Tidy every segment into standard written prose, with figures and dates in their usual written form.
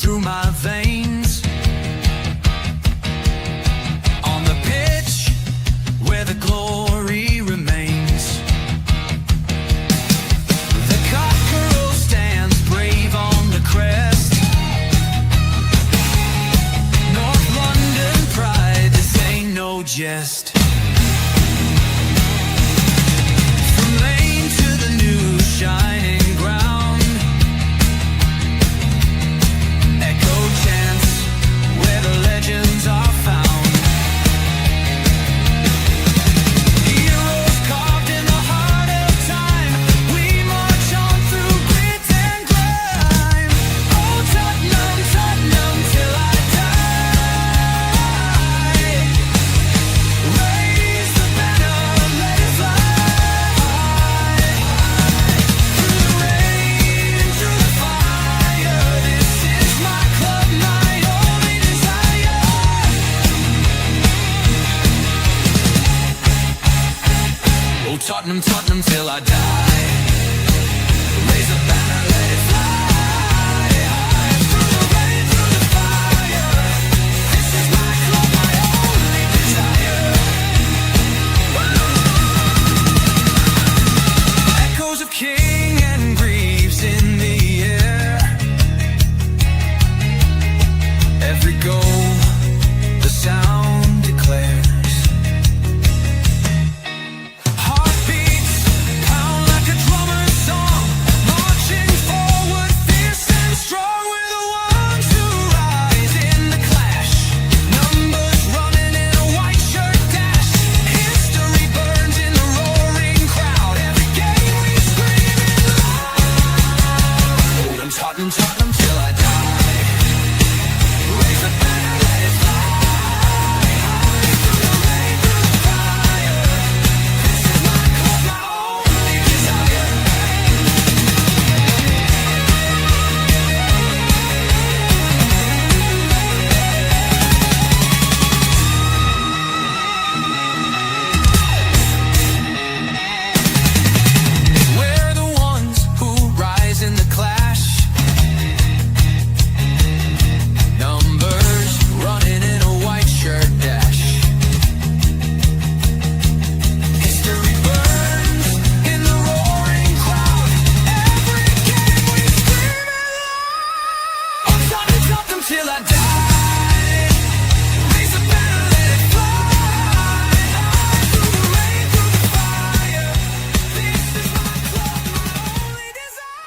through my veins. On the pitch where the glory remains, the cockerel stands brave on the crest. North London pride, this ain't no jest. From lane to the new shining ground, echo chants where the legends are found. Heroes carved in the heart of time, we march on through grit and grime. Oh Tottenham, Tottenham till I die. Raise the banner, let it fly. Through the rain, through the fire, this is my club, my only desire. Oh Tottenham, Tottenham till I die. Raise the banner, let it fly. Through the rain, through the fire, this is my club, my only desire. Echoes of King and Greaves in the air. Every goal, the sound declares. Heartbeats pound like a drummer's song, marching forward, fierce and strong. We're the ones who rise in the clash. Numbers running in a white shirt dash. History burns in the roaring crowd. Every game we scream it loud. I'm Tottenham, Tottenham till I die. Raise the banner, let it fly. Through the rain, through the fire, this is my club, my only desire. We're the ones who rise in the clash. Numbers running in a white shirt dash. History burns in the roaring crowd. Every game we scream it loud. I'm Tottenham, Tottenham till I die. Raise the banner, let it fly. Through the rain, through the fire, this is my club, my only desire.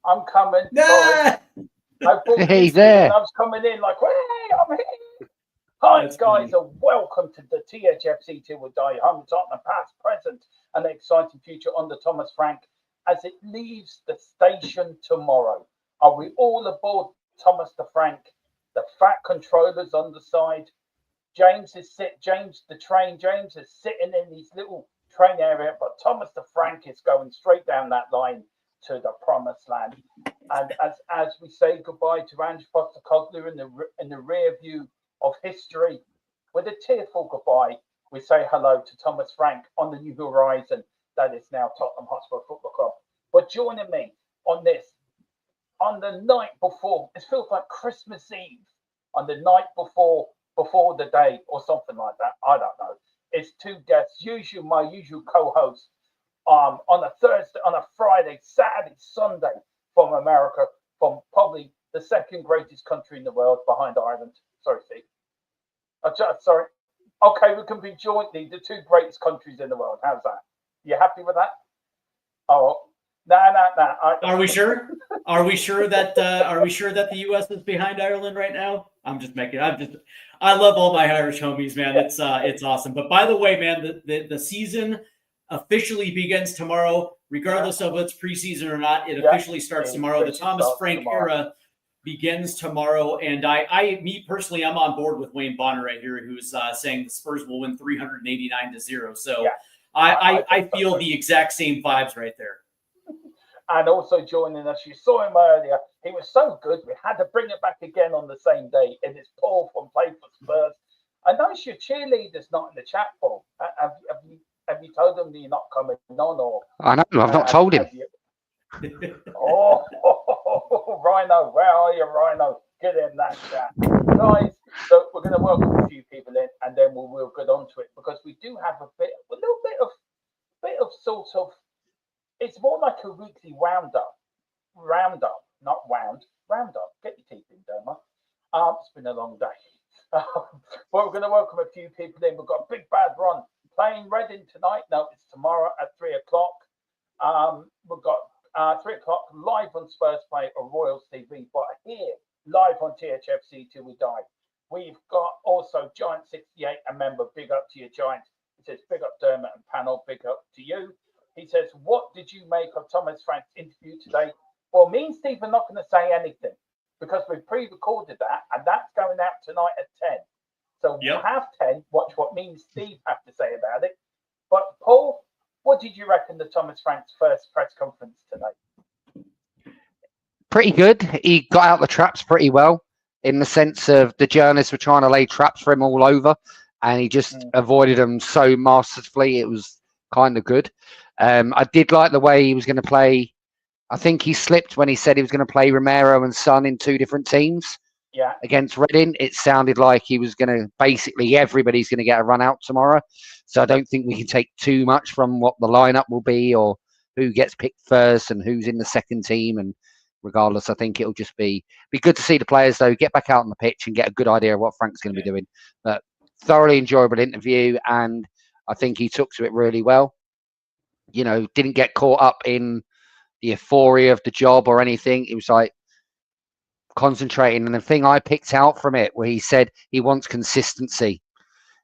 I'm coming. Nah. Sorry. I thought Hey you there. I was coming in like, hey, I'm here. Hi, That's guys, funny. and welcome to the THFC Till We Die. Home Tottenham, past, present, and exciting future under Thomas Frank as it leaves the station tomorrow. Are we all aboard Thomas the Frank? The fat controllers on the side. James is sitting in his little train area, but Thomas the Frank is going straight down that line to the promised land. And as we say goodbye to Ange Postecoglou in the rear view of history, with a tearful goodbye, we say hello to Thomas Frank on the new horizon that is now Tottenham Hotspur Football Club. But joining me on this, on the night before, it feels like Christmas Eve, on the night before the day or something like that. I don't know. It's two guests, my usual co-host, on a Thursday, on a Friday, Saturday, Sunday from America, from probably the second greatest country in the world behind Ireland. Sorry, Steve. Sorry. Okay, we can be jointly the two greatest countries in the world. How's that? You happy with that? Oh, no. Are we sure? Are we sure that the U.S. is behind Ireland right now? I love all my Irish homies, man. It's awesome. But by the way, man, the season officially begins tomorrow, regardless of what's preseason or not. It officially starts tomorrow. The Thomas Frank era begins tomorrow, and me personally, I'm on board with Wayne Bonner right here, who's saying the Spurs will win 389-0. So I feel the exact same vibes right there. And also joining us, you saw him earlier. He was so good, we had to bring it back again on the same day. It is Paul from Play for Spurs. I noticed your cheerleader's not in the chat, Paul. Have you Have you told them that you're not coming on, or I know. I've not told him. Rhino, where are you, Rhino? Get in that chat, guys. So we're going to welcome a few people in, and then we'll get on to it, because we do have a little bit of sort of. It's more like a weekly roundup, not roundup. Get your teeth in, Derma. It's been a long day. But we're going to welcome a few people in. We've got Big Bad Ron playing Reading tonight. No, it's tomorrow at 3 o'clock. We've got 3 o'clock live on Spurs Play or Royals TV, but here live on THFC till we die. We've got also Giant 68, a member. Big up to your Giant. He says, big up Dermot and panel. Big up to you. He says, what did you make of Thomas Frank's interview today? Well, me and Steve are not going to say anything, because we've pre-recorded that, and that's going out tonight at 10. So we'll have 10, watch what me and Steve have to say about it. But Paul, what did you reckon of Thomas Frank's first press conference today? Pretty good. He got out the traps pretty well, in the sense of the journalists were trying to lay traps for him all over, and he just avoided them so masterfully. It was kind of good. I did like the way he was going to play. I think he slipped when he said he was going to play Romero and Son in two different teams. Yeah. Against Reading, it sounded like he was going to basically everybody's going to get a run out tomorrow. So I don't think we can take too much from what the lineup will be, or who gets picked first and who's in the second team. And regardless, I think it'll just be good to see the players though get back out on the pitch and get a good idea of what Frank's going to be doing. But thoroughly enjoyable interview, and I think he took to it really well. You know, didn't get caught up in the euphoria of the job or anything. It was like concentrating. And the thing I picked out from it, where he said he wants consistency.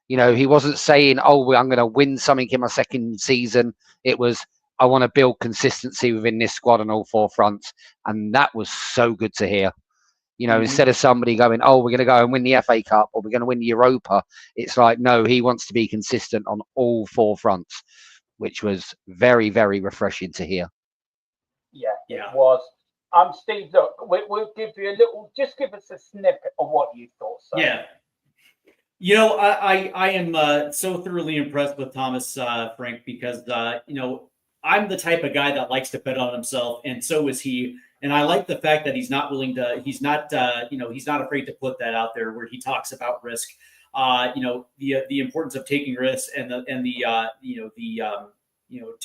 You know, he wasn't saying, oh, I'm going to win something in my second season. It was, I want to build consistency within this squad on all four fronts. And that was so good to hear. You know, instead of somebody going, oh, we're going to go and win the FA Cup or we're going to win the Europa. It's like, no, he wants to be consistent on all four fronts, which was very, very refreshing to hear. Yeah, it was. Steve, look, we'll give you a little, just give us a snippet of what you thought. So. Yeah. You know, I am so thoroughly impressed with Thomas Frank, because, you know, I'm the type of guy that likes to bet on himself, and so is he. And I like the fact that he's not willing to, he's not afraid to put that out there, where he talks about risk, you know, the importance of taking risks, and to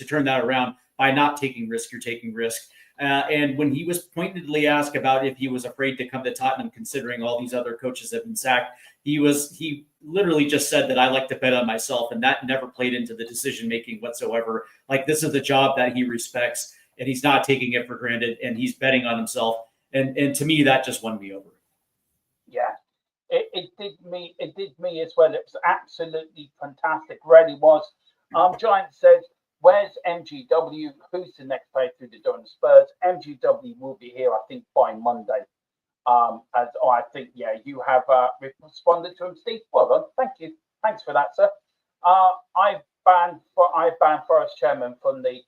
turn that around. By not taking risk, you're taking risk. And when he was pointedly asked about if he was afraid to come to Tottenham, considering all these other coaches have been sacked, he literally just said that I like to bet on myself, and that never played into the decision making whatsoever. Like, this is a job that he respects, and he's not taking it for granted, and he's betting on himself. And to me, that just won me over. Yeah, it did me as well. It was absolutely fantastic. Really was. Giant said, where's MGW? Who's the next player through the door in Spurs? MGW will be here, I think, by Monday. As I think, you have responded to him, Steve. Well done. Thank you. Thanks for that, sir. I banned Forest Chairman from the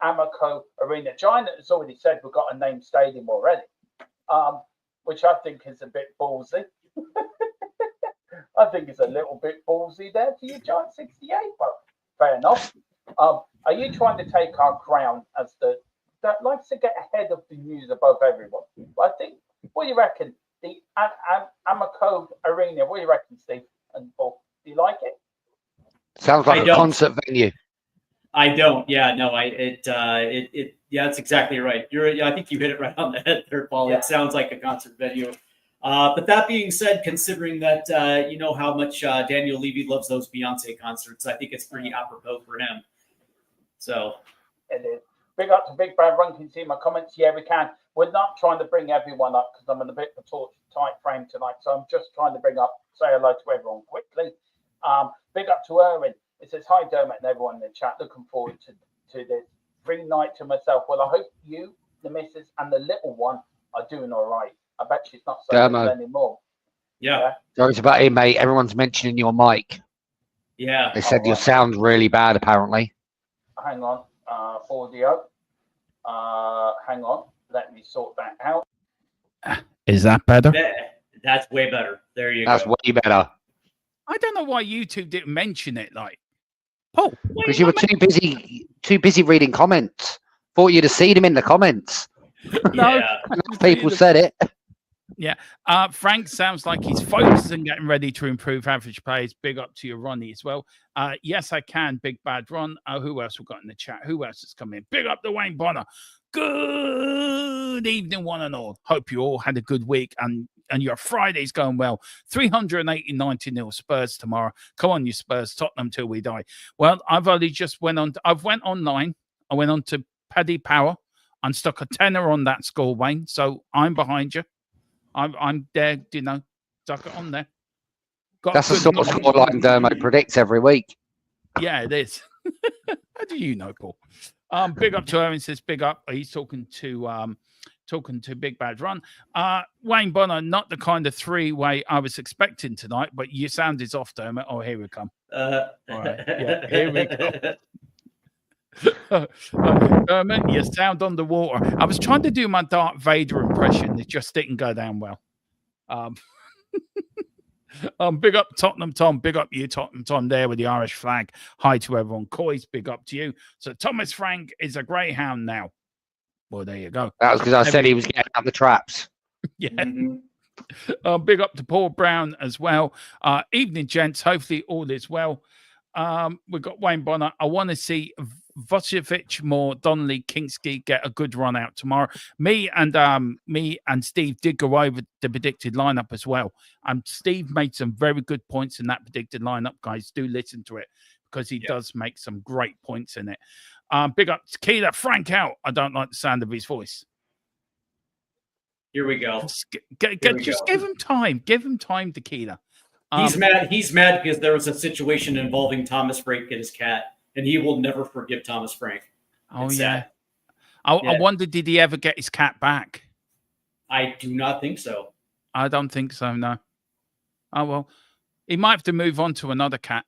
Amoco Arena. Giant has already said we've got a named stadium already, which I think is a bit ballsy. I think it's a little bit ballsy there for you, Giant 68, but fair enough. Are you trying to take our crown as that likes to get ahead of the news above everyone? I think, what do you reckon? The Amoco Arena, what do you reckon, Steve and Paul? Do you like it? Sounds like a concert venue. I don't. Yeah, no, that's exactly right. I think you hit it right on the head there, Paul. Yeah. It sounds like a concert venue. But that being said, considering that, you know how much Daniel Levy loves those Beyonce concerts, I think it's pretty apropos for him. So it is. Big up to Big Bad Run. Can you see my comments? Yeah, we can. We're not trying to bring everyone up because I'm in a bit of a tight frame tonight. So I'm just trying to say hello to everyone quickly. Big up to Erwin. It says, hi, Dermot, and everyone in the chat. Looking forward to this free night to myself. Well, I hope you, the missus, and the little one are doing all right. I bet she's not so little anymore. Yeah. Sorry about it, mate. Everyone's mentioning your mic. Yeah. They said your sound's really bad, apparently. Hang on. Audio. Hang on. Let me sort that out. Is that better? That's way better. There you go. That's way better. I don't know why you two didn't mention it. Like, Paul, because you were too busy reading comments. Thought you'd have seen him in the comments. No. Yeah. Enough people said it. Yeah. Frank sounds like he's focused and getting ready to improve average plays. Big up to you, Ronnie, as well. Yes, I can. Big bad Ron. Who else we got in the chat? Who else has come in? Big up to Wayne Bonner. Good evening, one and all. Hope you all had a good week and your Friday's going well. 380-90 Spurs tomorrow. Come on, you Spurs. Tottenham till we die. Well, I've only just went online. I went on to Paddy Power and stuck a tenner on that score, Wayne. So I'm behind you. I'm there, stuck it on there. That's the sort of scoreline Dermo predicts every week. Yeah, it is. How do you know, Paul? Big up to Owen says big up. He's talking to Big Bad Run. Wayne Bonner, not the kind of three-way I was expecting tonight, but your sound is off, Dermot. Oh, here we come. All right. Yeah, here we go. Dermot, you sound underwater. I was trying to do my Darth Vader impression. It just didn't go down well. Big up Tottenham Tom. Big up you, Tottenham Tom, there with the Irish flag. Hi to everyone. Coys, big up to you. So Thomas Frank is a greyhound now. Well, there you go. That was because I said he was getting out the traps. Yeah. Big up to Paul Brown as well. Evening, gents. Hopefully all is well. We've got Wayne Bonner. I want to see Vucevic, Moore, Donnelly, Kingsky get a good run out tomorrow. Me and Steve did go over the predicted lineup as well. Steve made some very good points in that predicted lineup, guys. Do listen to it because he does make some great points in it. Big up Tequila, Frank out. I don't like the sound of his voice. Here we go. Just give him time. Give him time, Tequila. He's mad. He's mad because there was a situation involving Thomas Frank and his cat, and he will never forgive Thomas Frank. Oh, yeah. I wonder, did he ever get his cat back? I do not think so. I don't think so, no. Oh, well. He might have to move on to another cat.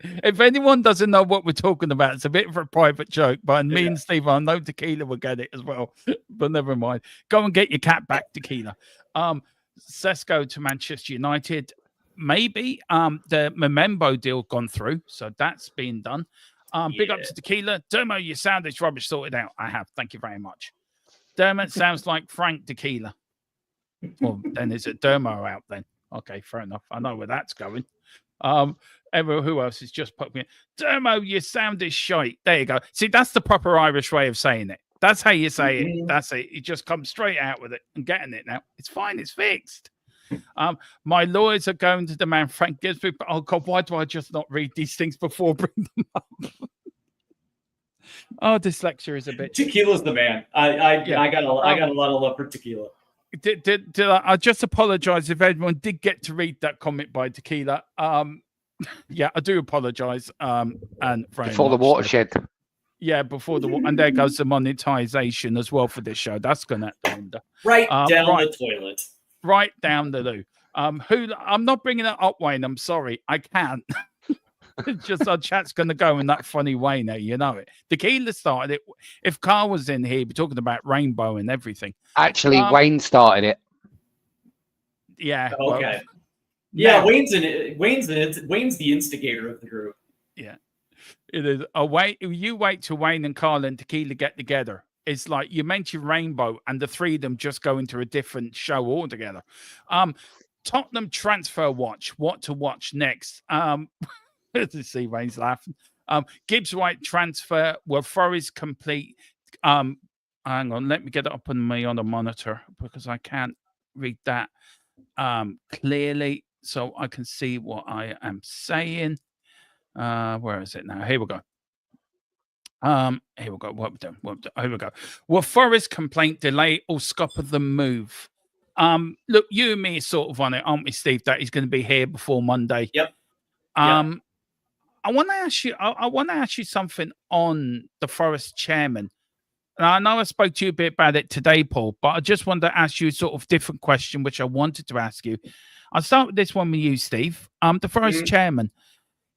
If anyone doesn't know what we're talking about, it's a bit of a private joke, but me and Steve, I know Tequila will get it as well, but never mind. Go and get your cat back, Tequila. Sesko to Manchester United. Maybe the Memembo deal gone through, so that's been done. Big up to Tequila. Dermo, your sound is rubbish. Sorted out. I have. Thank you very much. Dermot sounds like Frank Tequila. Well, then is it Dermo out then? Okay, fair enough. I know where that's going. Who else is just popping in? Dermo, your sound is shite. There you go. See, that's the proper Irish way of saying it. That's how you say it. That's it. You just come straight out with it and getting it now. It's fine. It's fixed. My lawyers are going to demand Frank Gisby. Oh God, why do I just not read these things before bringing them up? Oh, dyslexia is a bit. Tequila's the man. I got a lot of love for Tequila. I just apologize if everyone did get to read that comment by Tequila. Yeah, I do apologize. And before the watershed. Yeah, before and there goes the monetization as well for this show. That's gonna end. Right down the toilet. Right down the loo. I'm not bringing it up, Wayne. I'm sorry, I can't. It's just our chat's gonna go in that funny way now. You know it. Tequila started it. If Carl was in here, he'd be talking about rainbow and everything. Actually, Wayne started it. Yeah. Okay. Yeah, Wayne's the instigator of the group. Yeah. It is you wait till Wayne and Carl and Tequila get together. It's like you mentioned rainbow and the three of them just go into a different show altogether. Tottenham transfer watch. What to watch next? To see Wayne's laughing. Gibbs White transfer. Will Forest complete? Hang on, let me get it up on me on the monitor because I can't read that clearly, so I can see what I am saying. Where is it now? Here we go. Here we go. What we're doing. Here we go. Will Forest complaint delay or scupper the move? Look, you and me are sort of on it, aren't we, Steve? That he's going to be here before Monday. Yep. I want to ask you. I want to ask you something on the Forest chairman. And I know I spoke to you a bit about it today, Paul, but I just wanted to ask you a sort of different question, which I wanted to ask you. I'll start with this one with you, Steve. The Forest chairman,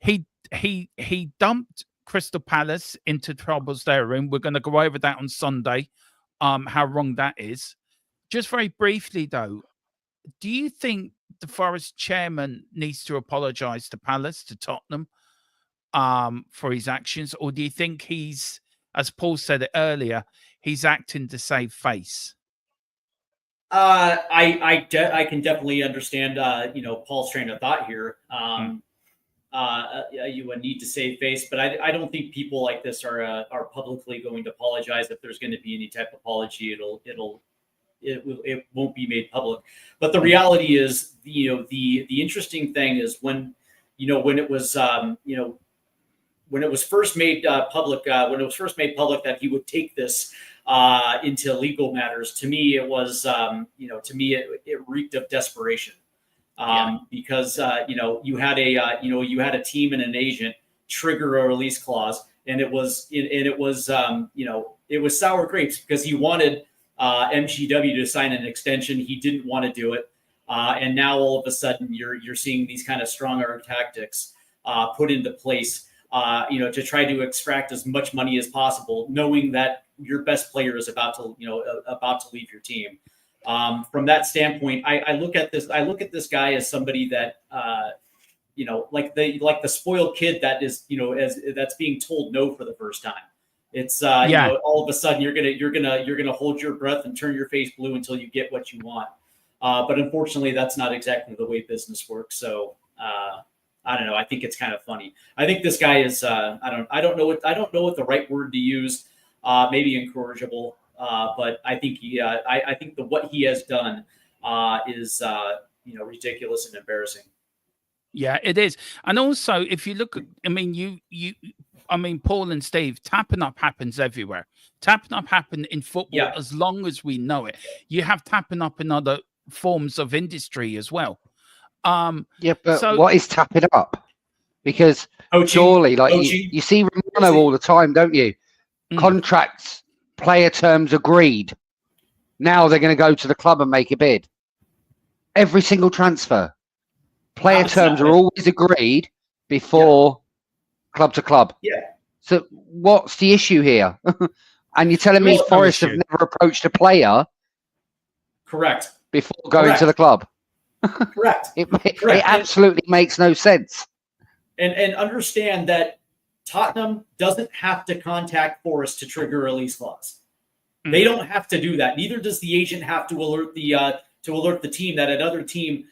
he dumped Crystal Palace into troubles they're in. We're going to go over that on Sunday, how wrong that is. Just very briefly, though, do you think the Forest chairman needs to apologise to Palace, to Tottenham, for his actions, or do you think he's, as Paul said it earlier, he's acting to save face? I can definitely understand Paul's train of thought here. You need to save face, but I don't think people like this are publicly going to apologize. If there's going to be any type of apology, it won't be made public. But the reality is, the interesting thing is when it was first made public that he would take this into legal matters. To me, it was it reeked of desperation. Because you had a team and an agent trigger a release clause, and it was sour grapes because he wanted MGW to sign an extension. He didn't want to do it, and now all of a sudden you're seeing these kind of strong arm tactics put into place, to try to extract as much money as possible, knowing that your best player is about to leave your team. From that standpoint, I look at this guy as somebody that, like the spoiled kid that is, that's being told no for the first time. It's all of a sudden you're gonna hold your breath and turn your face blue until you get what you want. But unfortunately, that's not exactly the way business works. So I don't know. I think it's kind of funny. I think this guy is I don't know what the right word to use. Maybe incorrigible. But I think I think what he has done is ridiculous and embarrassing. Yeah, it is. And also, if you look at, Paul and Steve, tapping up happens everywhere. Tapping up happened in football as long as we know it. You have tapping up in other forms of industry as well. But what is tapping up? Because surely, you see Romano all the time, don't you? Contracts, player terms agreed. Now they're going to go to the club and make a bid. Every single transfer. Player terms are always agreed before club to club. Yeah. So what's the issue here? And you're telling me Forest have never approached a player correct before going to the club? Correct. It absolutely makes no sense. And understand that Tottenham doesn't have to contact Forest to trigger a release clause. They don't have to do that. Neither does the agent have to alert the team that another team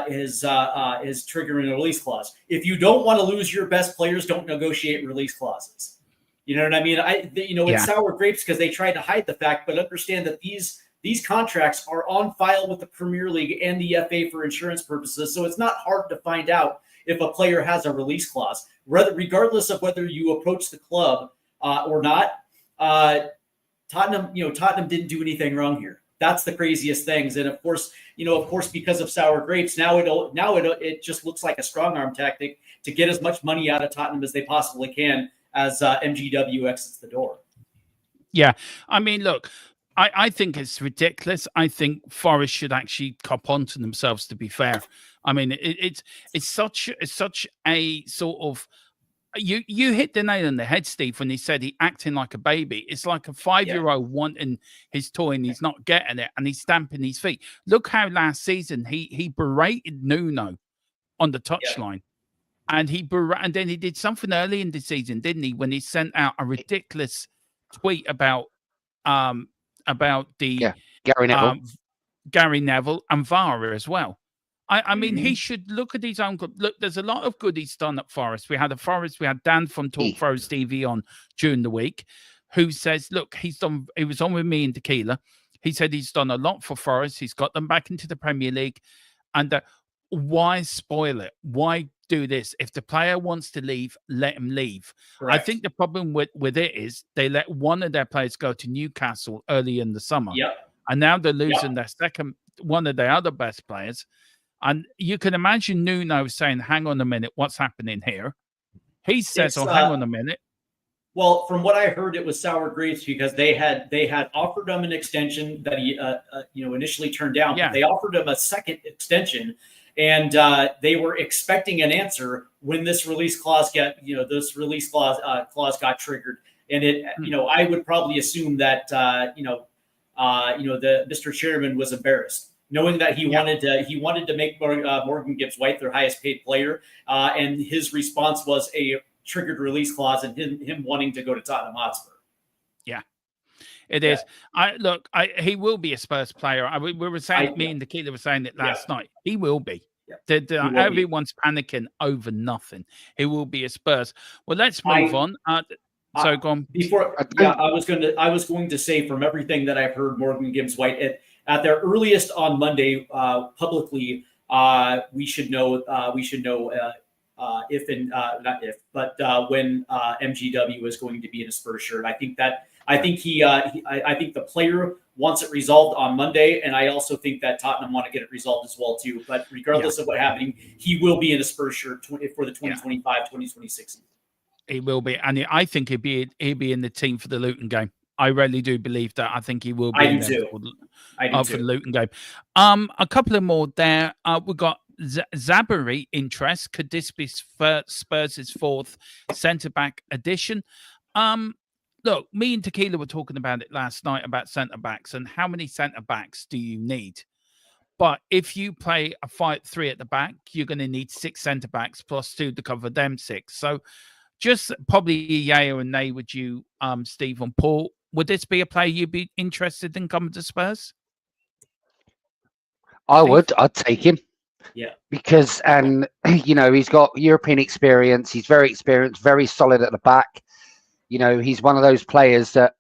is triggering a release clause. If you don't want to lose your best players, don't negotiate release clauses. You know what I mean? It's sour grapes because they tried to hide the fact, but understand that these contracts are on file with the Premier League and the FA for insurance purposes. So it's not hard to find out if a player has a release clause, regardless of whether you approach the club or not. Tottenham didn't do anything wrong here. That's the craziest things. And of course, because of sour grapes, now it just looks like a strong arm tactic to get as much money out of Tottenham as they possibly can as MGW exits the door. Yeah. I mean, look, I think it's ridiculous. I think Forest should actually cop onto themselves, to be fair. I mean, it's such a sort of, you hit the nail on the head, Steve, when he said he acting like a baby. It's like a 5-year-old wanting his toy and he's not getting it, and he's stamping his feet. Look how last season he berated Nuno on the touchline, and and then he did something early in the season, didn't he? When he sent out a ridiculous tweet about the Gary Neville and VAR as well. I mean, he should look at his own club. Look, there's a lot of good he's done at Forest. We had Dan from Talk Forest TV on during the week, who says, look, he was on with me in Tequila. He said he's done a lot for Forest. He's got them back into the Premier League. And why spoil it? Why do this? If the player wants to leave, let him leave. Correct. I think the problem with it is they let one of their players go to Newcastle early in the summer. Yep. And now they're losing their one of their other best players. And you can imagine Nuno saying, hang on a minute, what's happening here? He says, hang on a minute. Well, from what I heard, it was sour grapes because they had offered him an extension that he initially turned down. Yeah. But they offered him a second extension, and they were expecting an answer when this release clause got triggered. And it, I would probably assume that the Mr. Chairman was embarrassed. knowing that he wanted to make Morgan Gibbs White their highest paid player, and his response was a triggered release clause and him wanting to go to Tottenham Hotspur. Yeah, it is. He will be a Spurs player. We were saying, me and Nikita were saying it last night. He will be. Yeah. Everyone's panicking over nothing. He will be a Spurs. Well, let's move on. So go on. I was going to say, from everything that I've heard, Morgan Gibbs White at their earliest on Monday publicly, we should know if and not if, but when MGW is going to be in a Spurs shirt. I think the player wants it resolved on Monday, and I also think that Tottenham want to get it resolved as well too. But regardless of what happening, he will be in a Spurs shirt for the 2025-2026 season. He will be, and I think he'd be in the team for the Luton game. I really do believe that. I think he will be. I do too. For the Luton game. A couple of more there. We've got Zabari interest. Could this be Spurs' fourth centre-back addition? Look, me and Tequila were talking about it last night about centre-backs and how many centre-backs do you need? But if you play a 5-3 at the back, you're going to need 6 centre-backs plus 2 to cover them 6. So just probably yay or nay with you, Steve and Paul. Would this be a player you'd be interested in coming to Spurs? I would. I'd take him. Yeah. Because, he's got European experience. He's very experienced, very solid at the back. He's one of those players that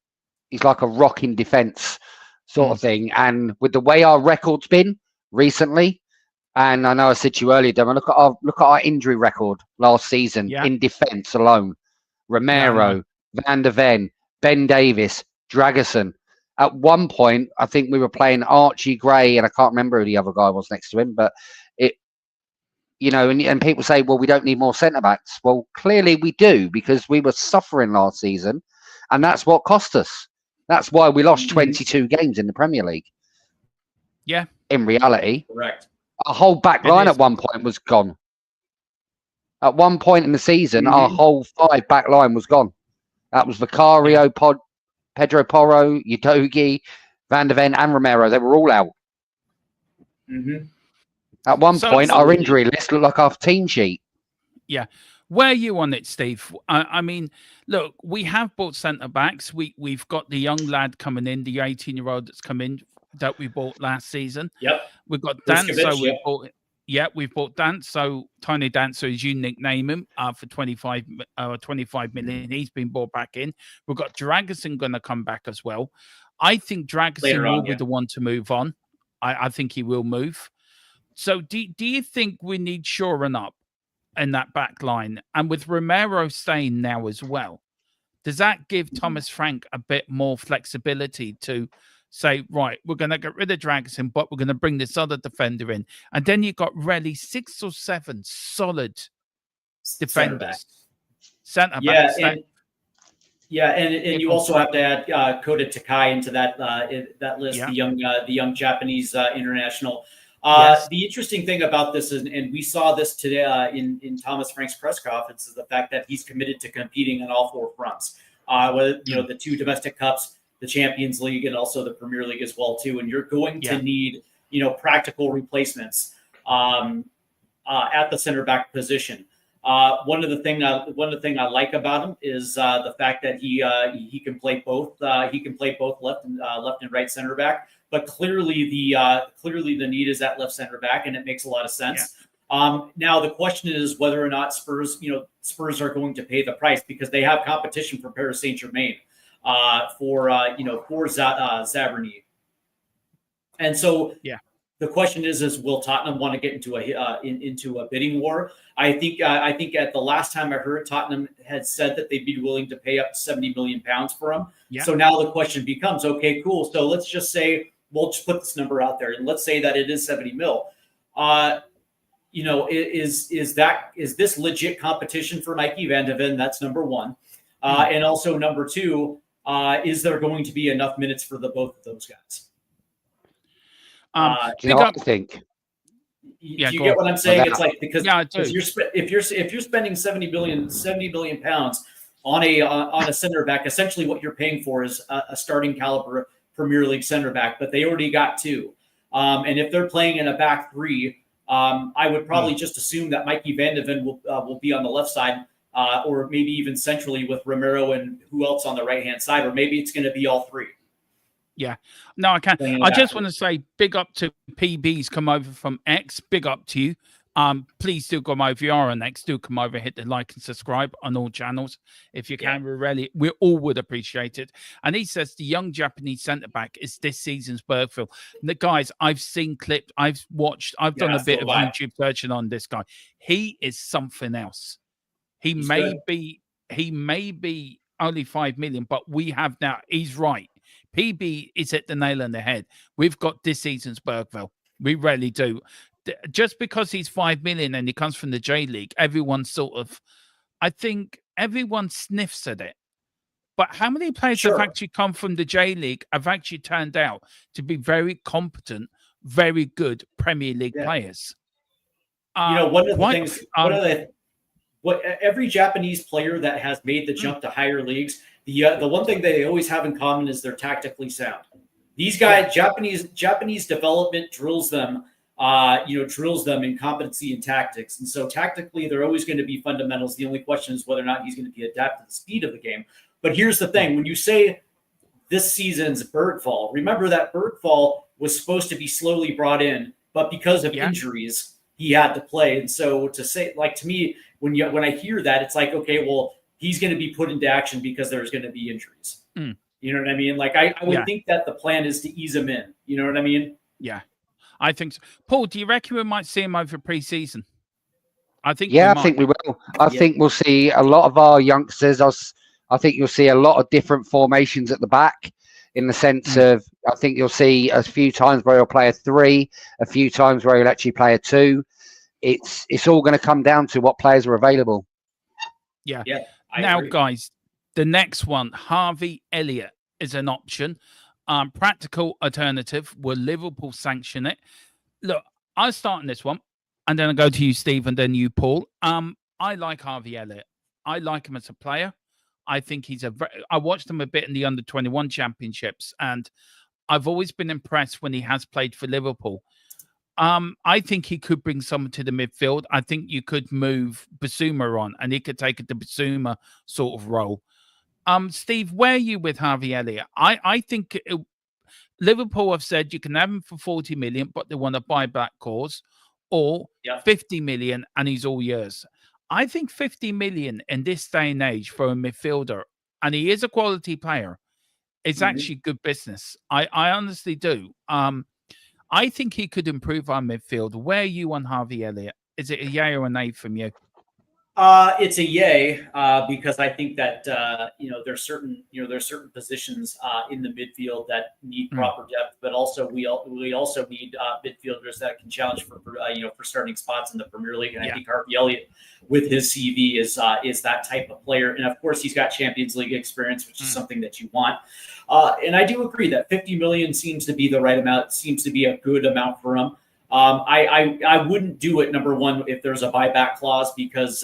he's like a rock in defence sort of thing. And with the way our record's been recently, and I know I said to you earlier, Dom, look at our injury record last season in defence alone. Romero, Van der Ven, Ben Davis, Dragerson. At one point, I think we were playing Archie Gray, and I can't remember who the other guy was next to him, but and people say, well, we don't need more centre-backs. Well, clearly we do, because we were suffering last season, and that's what cost us. That's why we lost 22 games in the Premier League. Yeah. In reality. Correct. Our whole back line at one point was gone. At one point in the season, our whole 5 back line was gone. That was Vicario, Pedro Porro, Udogie, Van der Ven, and Romero. They were all out. Mm-hmm. At one point, our injury list looked like our team sheet. Yeah. Where are you on it, Steve? I mean, look, we have bought centre-backs. We've got the young lad coming in, the 18-year-old that's come in that we bought last season. Yep. We've got Danso. We've bought Danso, Tiny Danso, as you nickname him, for 25 million. He's been bought back in. We've got Dragerson going to come back as well. I think Dragerson will be the one to move on. I think he will move. So do you think we need shoring up in that back line? And with Romero staying now as well, does that give Thomas Frank a bit more flexibility to say, right, we're going to get rid of Dragerson, but we're going to bring this other defender in? And then you've got really 6 or 7 solid defenders. Centre-backs. And you also have to add Kota Takai into that list, the young Japanese international. The interesting thing about this is, and we saw this today in Thomas Frank's press conference, is the fact that he's committed to competing on all 4 fronts. Whether the 2 domestic cups, the Champions League, and also the Premier League as well too. And you're going to need practical replacements at the center back position. One of the thing I like about him is the fact that he can play both. He can play both left and right center back. But clearly the need is at left center back, and it makes a lot of sense. Yeah. Now the question is whether or not Spurs are going to pay the price, because they have competition from Paris Saint-Germain for Zabarny. And so the question is will Tottenham want to get into a bidding war? I think at the last time I heard, Tottenham had said that they'd be willing to pay up to £70 million for him. Yeah. So now the question becomes, okay, cool. So let's just say, we'll just put this number out there, and let's say that it is 70 mil. Is this legit competition for Mikey Van de Ven? That's number one. And also number 2, is there going to be enough minutes for both of those guys? Do you know what I think? Do you get what I'm saying? It's like, because if you're spending 70 million pounds on a center back, essentially what you're paying for is a starting caliber Premier League center back, but they already got 2. And if they're playing in a back three, I would probably just assume that Mikey Van de Ven will be on the left side, or maybe even centrally with Romero and who else on the right-hand side, or maybe it's going to be all three. Yeah. No, I can't. I just want to say big up to PB's come over from X. Big up to you. Please do come over. If you are on X, do come over, hit the like and subscribe on all channels. If you can, we all would appreciate it. And he says the young Japanese centre back is this season's Bergville. The guys, I've seen clips, I've watched, I've done a bit of YouTube searching on this guy. He is something else. He may be only 5 million, but we have now. He's right. PB is at the nail on the head. We've got this season's Bergville. We really do. Just because he's 5 million and he comes from the J League, everyone I think everyone sniffs at it. But how many players have actually come from the J League have actually turned out to be very competent, very good Premier League players? One of the things, every Japanese player that has made the jump to higher leagues, the one thing they always have in common is they're tactically sound. These guys, Japanese development drills them in competency and tactics. And so tactically, they're always going to be fundamentals. The only question is whether or not he's going to be adapted to the speed of the game. But here's the thing. When you say this season's Bergvall, remember that Bergvall was supposed to be slowly brought in, but because of injuries, he had to play. And so to say, like, to me, when I hear that, it's like, okay, well, he's going to be put into action because there's going to be injuries. You know what I mean? Like, I would think that the plan is to ease him in. You know what I mean? Yeah. I think so. Paul, do you reckon we might see him over pre-season? I think I think we will. I think we'll see a lot of our youngsters. I think you'll see a lot of different formations at the back, in the sense of, I think you'll see a few times where he'll play a 3, a few times where he'll actually play a 2. It's all going to come down to what players are available. Yeah. Now, agree. Guys, the next one, Harvey Elliott is an option. Practical alternative. Will Liverpool sanction it? Look, I'll start on this one, and then I'll go to you, Steve, and then you, Paul. I like Harvey Elliott. I like him as a player. I think I watched him a bit in the under-21 championships, and I've always been impressed when he has played for Liverpool. I think he could bring someone to the midfield. I think you could move Basuma on, and he could take the Basuma sort of role. Steve, where are you with Harvey Elliott? I think Liverpool have said you can have him for 40 million, but they want a buyback clause, or 50 million, and he's all yours. I think 50 million in this day and age for a midfielder, and he is a quality player, is actually good business. I honestly do. I think he could improve our midfield. Where are you on Harvey Elliott? Is it a yay or a nay from you? It's a yay because I think that there's certain positions in the midfield that need proper depth, but also we also need midfielders that can challenge for starting spots in the Premier League. And I think Harvey Elliott, with his CV, is that type of player. And of course, he's got Champions League experience, which is something that you want. And I do agree that 50 million seems to be the right amount. Seems to be a good amount for him. I wouldn't do it, number one, if there's a buyback clause, because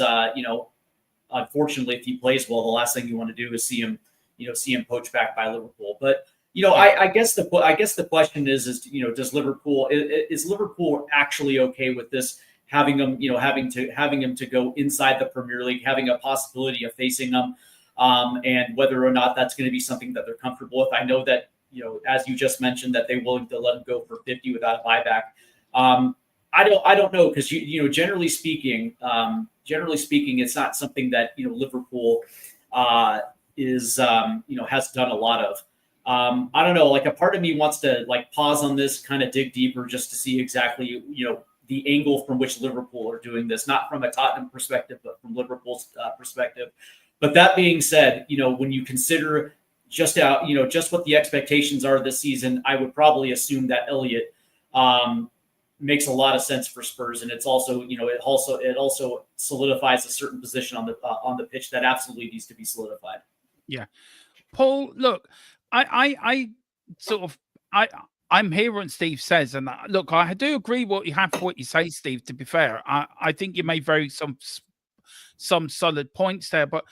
unfortunately, if he plays well, the last thing you want to do is see him poached back by Liverpool. But I guess the question is does Liverpool is Liverpool actually okay with this, having him to go inside the Premier League, having a possibility of facing them, and whether or not that's going to be something that they're comfortable with. I know that as you just mentioned, that they're willing to let him go for 50 without a buyback. I don't know, because generally speaking, it's not something that Liverpool has done a lot of. I don't know. Like, a part of me wants to pause on this, kind of dig deeper, just to see exactly the angle from which Liverpool are doing this, not from a Tottenham perspective, but from Liverpool's perspective. But that being said, when you consider just what the expectations are this season, I would probably assume that Elliott makes a lot of sense for Spurs, and it's also it also solidifies a certain position on the pitch that absolutely needs to be solidified. Yeah, Paul, look, I'm hearing what Steve says, and look, I do agree what you say, Steve. To be fair, I think you made some solid points there, but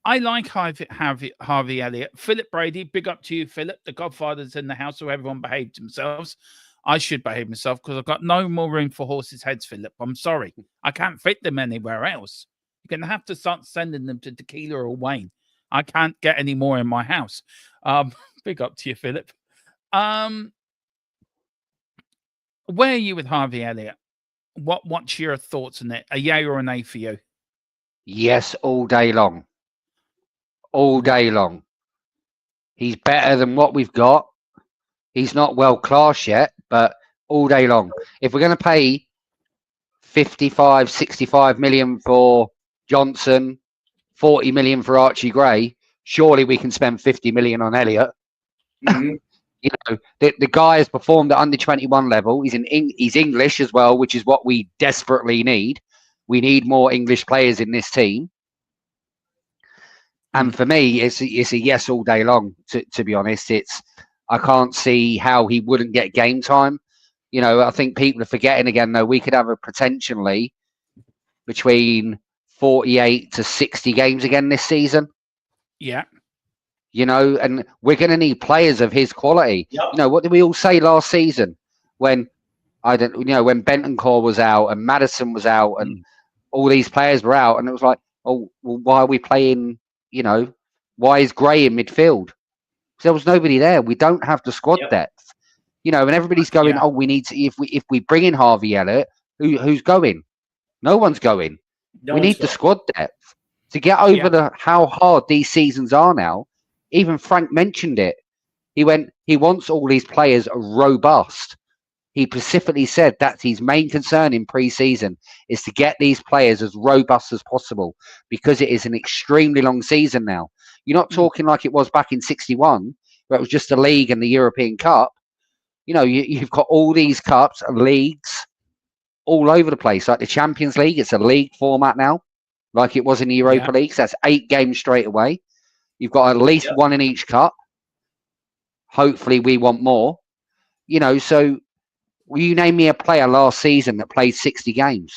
I like Harvey Elliott. Philip Brady, big up to you, Philip. The Godfather's in the house, so everyone behaved themselves. I should behave myself because I've got no more room for horses' heads, Philip. I'm sorry. I can't fit them anywhere else. You're going to have to start sending them to Tequila or Wayne. I can't get any more in my house. Big up to you, Philip. Where are you with Harvey Elliott? What's your thoughts on it? A yay or an A for you? Yes, all day long. All day long. He's better than what we've got. He's not world class yet, but all day long. If we're going to pay 55, 65 million for Johnson, 40 million for Archie Gray, surely we can spend 50 million on Elliott. Mhm. You know, the guy has performed at under 21 level. He's English as well, which is what we desperately need. We need more English players in this team. And for me, it's a yes all day long. To be honest, I can't see how he wouldn't get game time. You know, I think people are forgetting again. Though we could have a potentially between 48 to 60 games again this season. Yeah. You know, and we're going to need players of his quality. Yep. You know, what did we all say last season when when Bentancur was out and Maddison was out and all these players were out, and it was like, oh, well, why are we playing? You know, why is Gray in midfield? Because there was nobody there. We don't have the squad depth. You know, and everybody's going, oh, we need to. If we bring in Harvey Elliott, who's going? No one's going. We need the squad depth to get over how hard these seasons are now. Even Frank mentioned it. He wants all these players robust. He specifically said that's his main concern in pre-season is to get these players as robust as possible because it is an extremely long season now. You're not talking like it was back in 61, where it was just the league and the European Cup. You know, you've got all these cups and leagues all over the place. Like the Champions League, it's a league format now, like it was in the Europa League. So that's 8 games straight away. You've got at least one in each cup. Hopefully we want more. You know, so will you name me a player last season that played 60 games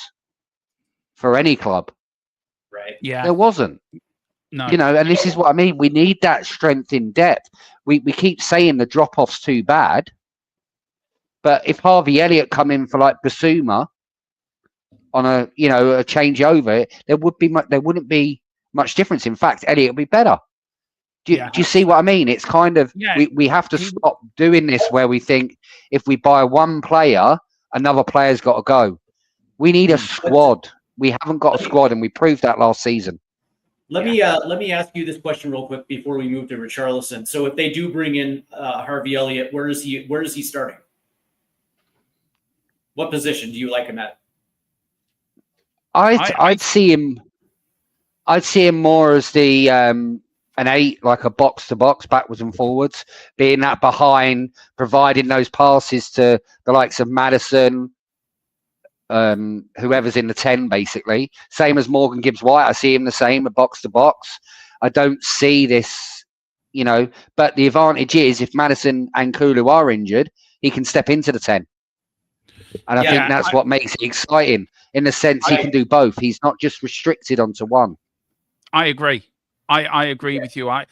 for any club? Right. Yeah. There wasn't. No. You know, and this is what I mean. We need that strength in depth. We keep saying the drop-off's too bad. But if Harvey Elliott come in for like Basuma on a changeover, there wouldn't be much difference. In fact, Elliott would be better. Do you see what I mean? It's kind of we have to stop doing this where we think if we buy one player, another player's got to go. We need a squad. We haven't got a squad, and we proved that last season. Let me ask you this question real quick before we move to Richarlison. So if they do bring in Harvey Elliott, where is he starting? What position do you like him at? I'd see him. I'd see him more as the an 8, like a box to box, backwards and forwards, being that behind, providing those passes to the likes of Maddison, whoever's in the 10, basically. Same as Morgan Gibbs-White. I see him the same, a box to box. I don't see this, but the advantage is if Maddison and Kulu are injured, he can step into the 10. And I think that's what makes it exciting in the sense he can do both. He's not just restricted onto one. I agree. I agree with you. I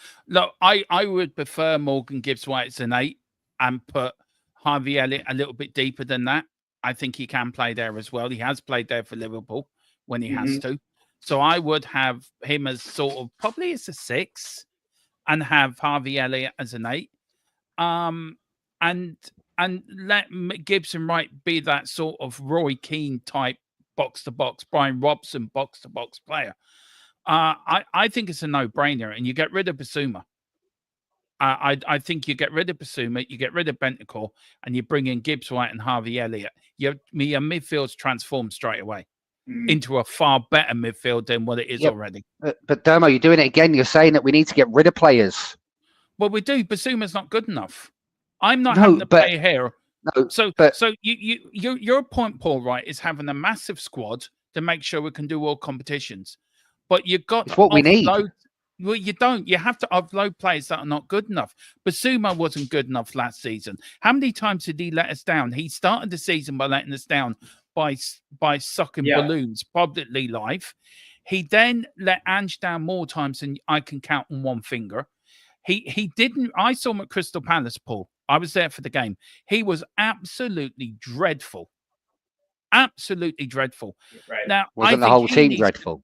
would prefer Morgan Gibbs-White as an 8 and put Harvey Elliott a little bit deeper than that. I think he can play there as well. He has played there for Liverpool when he has to. So I would have him as sort of probably as a 6 and have Harvey Elliott as an 8. And let Gibson Wright be that sort of Roy Keane type box-to-box, Brian Robson box-to-box player. I think it's a no-brainer, and you get rid of Basuma. I think you get rid of Basuma, you get rid of Bentancur, and you bring in Gibbs White and Harvey Elliott. Your midfield's transformed straight away into a far better midfield than what it is already. But Dermo, you're doing it again. You're saying that we need to get rid of players. Well, we do. Basuma's not good enough. I'm not having to play here. No, so your point, Paul, right, is having a massive squad to make sure we can do all competitions. But you've got it's what we need. Well, you don't. You have to offload players that are not good enough. Basuma wasn't good enough last season. How many times did he let us down? He started the season by letting us down by sucking balloons publicly live. He then let Ange down more times than I can count on one finger. He didn't. I saw him at Crystal Palace, Paul. I was there for the game. He was absolutely dreadful. Absolutely dreadful. Right. Now, Wasn't the think whole he team needs- dreadful?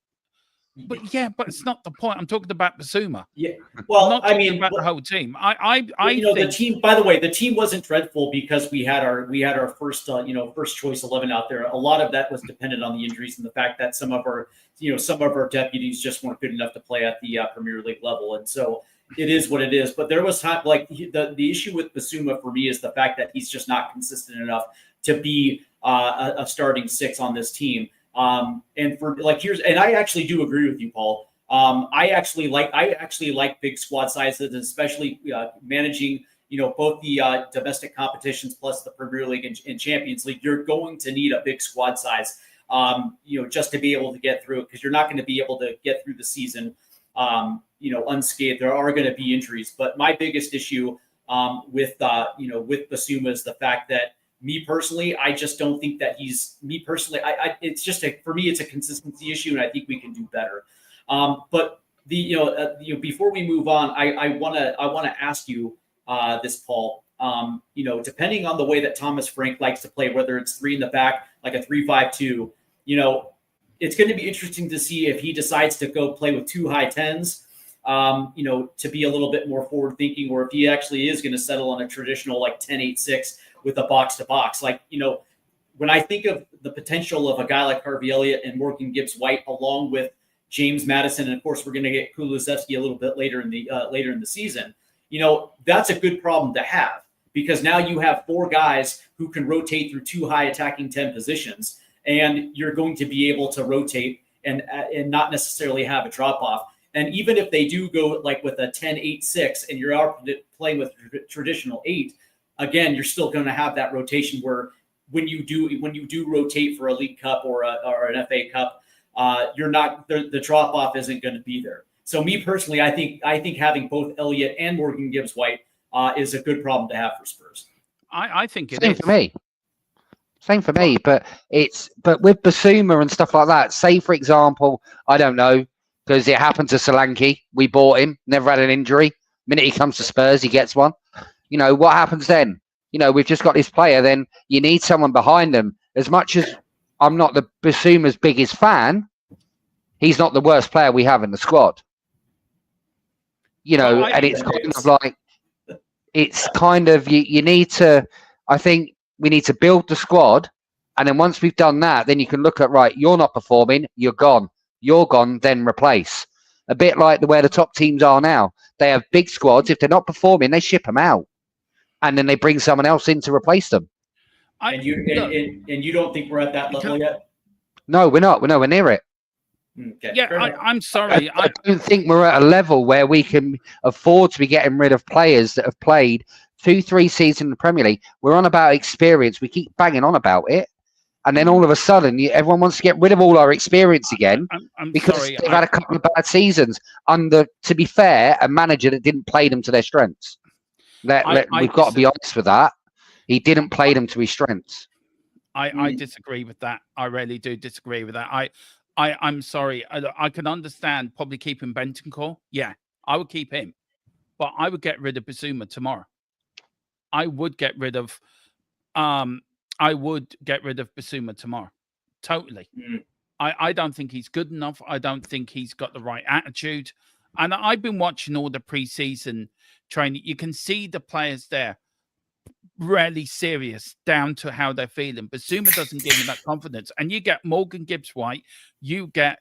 But yeah, but it's not the point. I'm talking about Basuma. Yeah. I'm Well, not I talking mean, about the whole team. I you know, think the team. By the way, the team wasn't dreadful because we had our first first choice 11 out there. A lot of that was dependent on the injuries and the fact that some of our deputies just weren't good enough to play at the Premier League level, and so it is what it is. But there was time, like the issue with Basuma for me is the fact that he's just not consistent enough to be a starting six on this team. And for like I actually do agree with you, Paul. I actually like big squad sizes, especially managing both the domestic competitions plus the Premier League and Champions League. You're going to need a big squad size, just to be able to get through it, because you're not going to be able to get through the season, unscathed. There are going to be injuries, but my biggest issue with Basuma is the fact that me personally, I just don't think that it's just for me, it's a consistency issue, and I think we can do better. But before we move on, I want to ask you this, Paul. Depending on the way that Thomas Frank likes to play, whether it's 3 in the back, like a 3-5-2, it's going to be interesting to see if he decides to go play with 2 high 10s, to be a little bit more forward thinking, or if he actually is going to settle on a traditional like 10-8-6 with a box to box. Like, when I think of the potential of a guy like Harvey Elliott and Morgan Gibbs-White, along with James Madison, and of course we're going to get Kulusevski a little bit later in the season. That's a good problem to have, because now you have 4 guys who can rotate through 2 high attacking 10 positions, and you're going to be able to rotate and not necessarily have a drop off. And even if they do go like with a 10-8-6 and you're playing with traditional 8, again, you're still going to have that rotation where when you do rotate for a League Cup or an FA Cup, you're not the drop off isn't going to be there. So me personally, I think having both Elliott and Morgan Gibbs-White is a good problem to have for Spurs. I think it Same is. for me. Same for me. But with Basuma and stuff like that. Say for example, I don't know, because it happened to Solanke. We bought him, never had an injury. Minute he comes to Spurs, he gets one. What happens then? We've just got this player. Then you need someone behind them. As much as I'm not the Basuma's biggest fan, he's not the worst player we have in the squad. And it's kind of you need to. I think we need to build the squad, and then once we've done that, then you can look at, right, you're not performing, you're gone, then replace. A bit like where the top teams are now. They have big squads. If they're not performing, they ship them out, and then they bring someone else in to replace them. And you don't think we're at that level yet? No, we're not. We're nowhere near it. Okay. Yeah, I'm sorry. I don't think we're at a level where we can afford to be getting rid of players that have played 2-3 seasons in the Premier League. We're on about experience. We keep banging on about it. And then all of a sudden, everyone wants to get rid of all our experience again because they've had a couple of bad seasons under, to be fair, a manager that didn't play them to their strengths. We've got to be honest with that. He didn't play them to his strengths. I disagree with that. I really do disagree with that. I'm sorry. I can understand probably keeping Bentancur. Yeah, I would keep him. But I would get rid of Basuma tomorrow. I would get rid of Basuma tomorrow. Totally. I don't think he's good enough. I don't think he's got the right attitude. And I've been watching all the preseason training. You can see the players there really serious down to how they're feeling. Basuma doesn't give them that confidence. And you get Morgan Gibbs-White, you get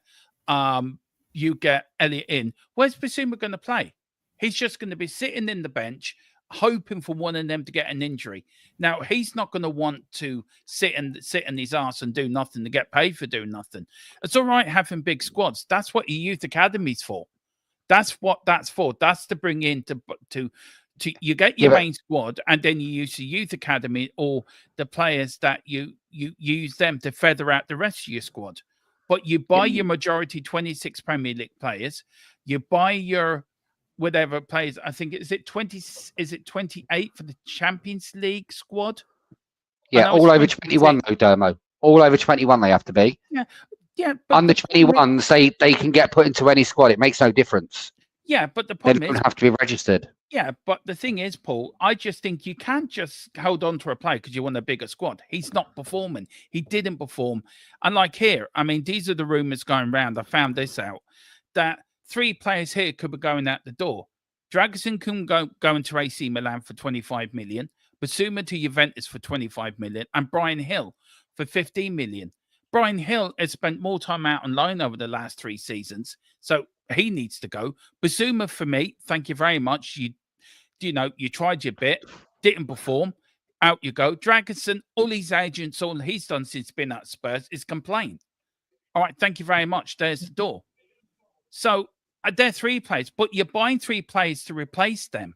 Elliott in. Where's Basuma going to play? He's just going to be sitting in the bench, hoping for one of them to get an injury. Now, he's not going to want to sit in his ass and do nothing to get paid for doing nothing. It's all right having big squads. That's what your youth academy's for. That's what that's for. That's to bring in to you get your main squad, and then you use the youth academy or the players that you use them to feather out the rest of your squad. But you buy your majority 26 Premier League players, you buy your whatever players. I think is it 28 for the Champions League squad? Yeah, all over 21 though, Dermo. All over 21 they have to be. Yeah. Under 21s, they can get put into any squad. It makes no difference. Yeah, but the problem they is don't have to be registered. Yeah, but the thing is, Paul, I just think you can't just hold on to a player because you want a bigger squad. He's not performing. He didn't perform. And like here, I mean, these are the rumors going around. I found this out that 3 players here could be going out the door. Dragusin can go into AC Milan for 25 million, Basuma to Juventus for 25 million, and Brian Hill for 15 million. Brian Hill has spent more time out on loan over the last 3 seasons, so he needs to go. Basuma for me, thank you very much. You tried your bit, didn't perform. Out you go. Dragusin, all his agents, all he's done since been at Spurs is complain. All right, thank you very much. There's the door. So they're 3 players, but you're buying 3 players to replace them.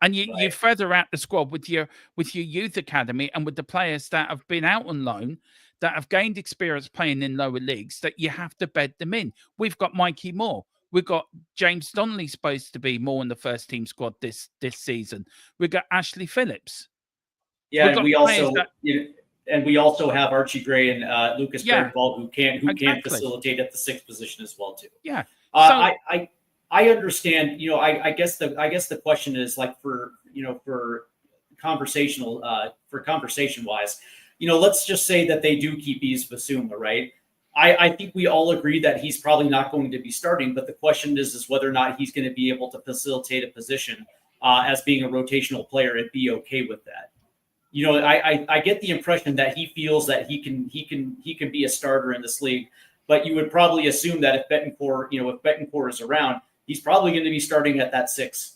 And you feather out the squad with your youth academy and with the players that have been out on loan, that have gained experience playing in lower leagues, that you have to bed them in. We've got Mikey Moore. We've got James Donnelly supposed to be more in the first team squad this season. We've got Ashley Phillips. Yeah, and we also have Archie Gray and Lucas Bernbald who can facilitate at the 6th position as well too. Yeah. I understand. I guess the question is like for conversation wise, let's just say that they do keep Yves Basuma, right? I think we all agree that he's probably not going to be starting, but the question is whether or not he's going to be able to facilitate a position as being a rotational player and be okay with that. I get the impression that he feels that he can be a starter in this league, but you would probably assume that if Betancourt is around, he's probably going to be starting at that 6th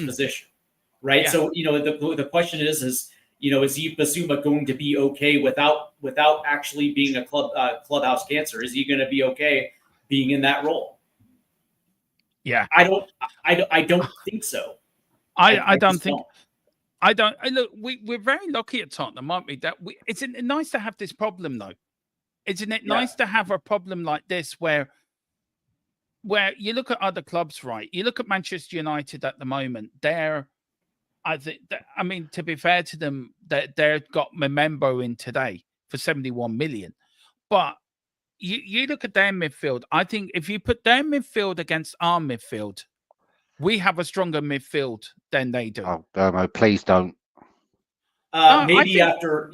position, right? Yeah. So the question is Yves Basuma going to be okay without actually being a clubhouse cancer? Is he going to be okay being in that role? Yeah, I don't think so. I don't think. I don't. Look, we're very lucky at Tottenham, aren't we? That it's nice to have this problem, though. Isn't it nice to have a problem like this where you look at other clubs, right? You look at Manchester United at the moment. I mean, to be fair to them, they've got Memembo in today for 71 million. But you look at their midfield. I think if you put their midfield against our midfield, we have a stronger midfield than they do. Oh, Dermo, please don't. Maybe after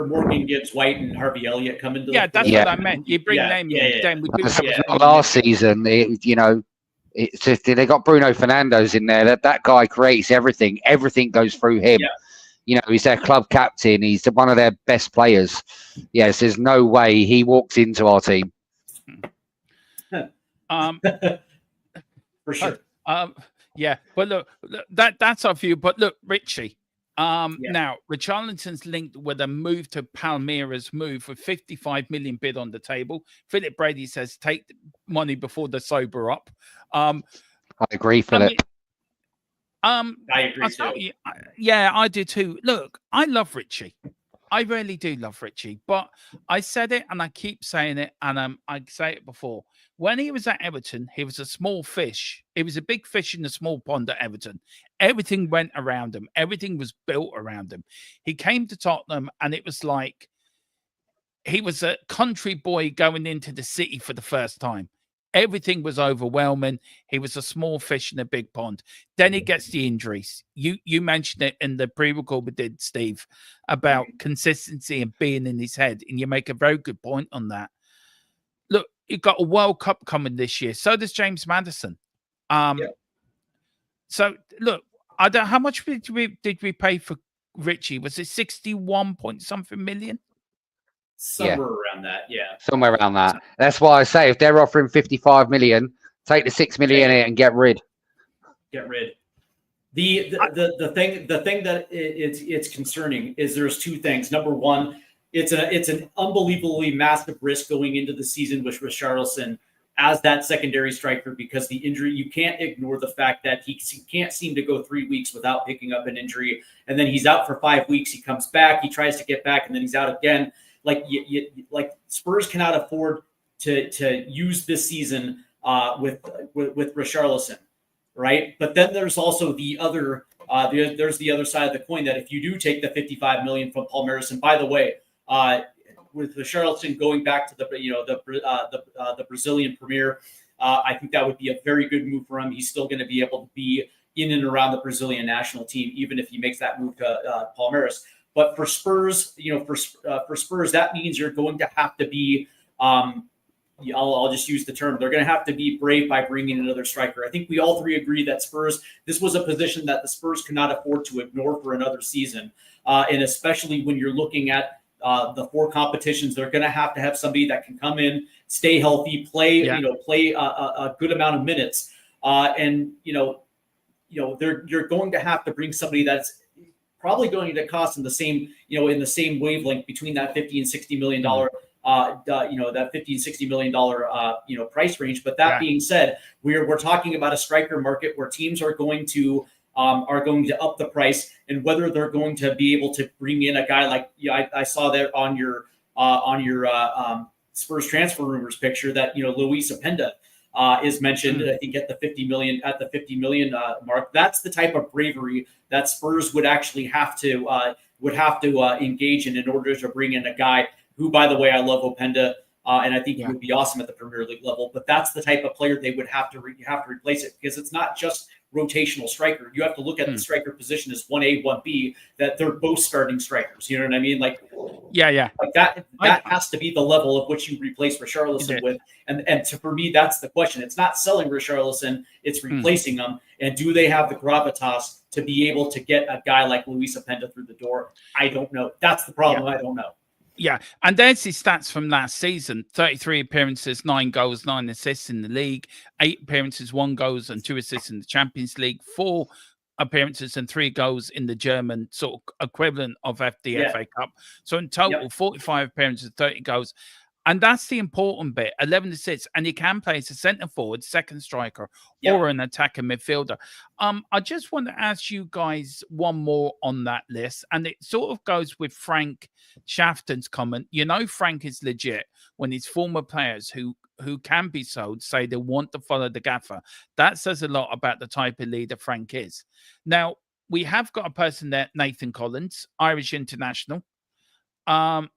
Morgan Gibbs White and Harvey Elliott come into that's what I meant. You bring them in, then we could. Last season, they got Bruno Fernandes in there. That guy creates everything. Everything goes through him. Yeah. He's their club captain. He's one of their best players. Yes, there's no way he walks into our team. For sure. But look, that's our view. But look, Richie. Now Richarlison's linked with a move to Palmeiras move with 55 million bid on the table. Philip Brady says take money before they sober up. I agree, Philip. I agree too. I do too. Look, I love Richie. I really do love Richie, but I said it and I keep saying it, and I say it before. When he was at Everton, he was a small fish. He was a big fish in a small pond at Everton. Everything went around him. Everything was built around him. He came to Tottenham, and it was like he was a country boy going into the city for the first time. Everything was overwhelming. He was a small fish in a big pond. Then he gets the injuries. You mentioned it in the pre-record we did, Steve, about consistency and being in his head, and you make a very good point on that. Look, you've got a World Cup coming this year. So does James Maddison. So look, I don't. How much did we pay for Richie? Was it 61 point something million? Somewhere around that, somewhere around that. That's why I say if they're offering 55 million, take the 6 million and get rid. The thing that it's concerning is there's 2 things. Number one, it's an unbelievably massive risk going into the season with Richarlison as that secondary striker, because the injury, you can't ignore the fact that he can't seem to go 3 weeks without picking up an injury, and then he's out for 5 weeks. He comes back, he tries to get back, and then he's out again. Like Spurs cannot afford to use this season with Richarlison, right? But then there's also the other there's the other side of the coin, that if you do take the 55 million from Palmeiras, and by the way, with Richarlison going back to the Brazilian Premier, I think that would be a very good move for him. He's still going to be able to be in and around the Brazilian national team, even if he makes that move to Palmeiras. But for Spurs, for Spurs, that means you're going to have to be. I'll just use the term. They're going to have to be brave by bringing in another striker. I think we all three agree that this was a position that the Spurs could not afford to ignore for another season. And especially when you're looking at the 4 competitions, they're going to have somebody that can come in, stay healthy, play a good amount of minutes. And you're going to have to bring somebody that's probably going to cost in the same wavelength between that $50 and $60 million that $50-60 million price range. But that being said, we're talking about a striker market where teams are going to up the price, and whether they're going to be able to bring in a guy like I saw that on your Spurs transfer rumors picture that Luis Openda is mentioned. I think at the 50 million mark. That's the type of bravery that Spurs would actually have to engage in order to bring in a guy who, by the way, I love Openda, and I think he would be awesome at the Premier League level. But that's the type of player they would have to replace it, because it's not just rotational striker. You have to look at the striker position as 1A, 1B, that they're both starting strikers. You know what I mean? Like that has to be the level of which you replace Richarlison with. And for me, that's the question. It's not selling Richarlison, it's replacing them. And do they have the gravitas to be able to get a guy like Luis Openda through the door? I don't know. That's the problem. I don't know. Yeah, and there's his stats from last season: 33 appearances, 9 goals, 9 assists in the league, 8 appearances, 1 goals and 2 assists in the Champions League, 4 appearances and 3 goals in the German sort of equivalent of the FA Cup. So in total, 45 appearances, 30 goals. And that's the important bit, 11 assists. And he can play as a centre forward, second striker, or an attacker midfielder. I just want to ask you guys one more on that list. And it sort of goes with Frank Shafton's comment. Frank is legit when his former players who can be sold say they want to follow the gaffer. That says a lot about the type of leader Frank is. Now, we have got a person there, Nathan Collins, Irish international. I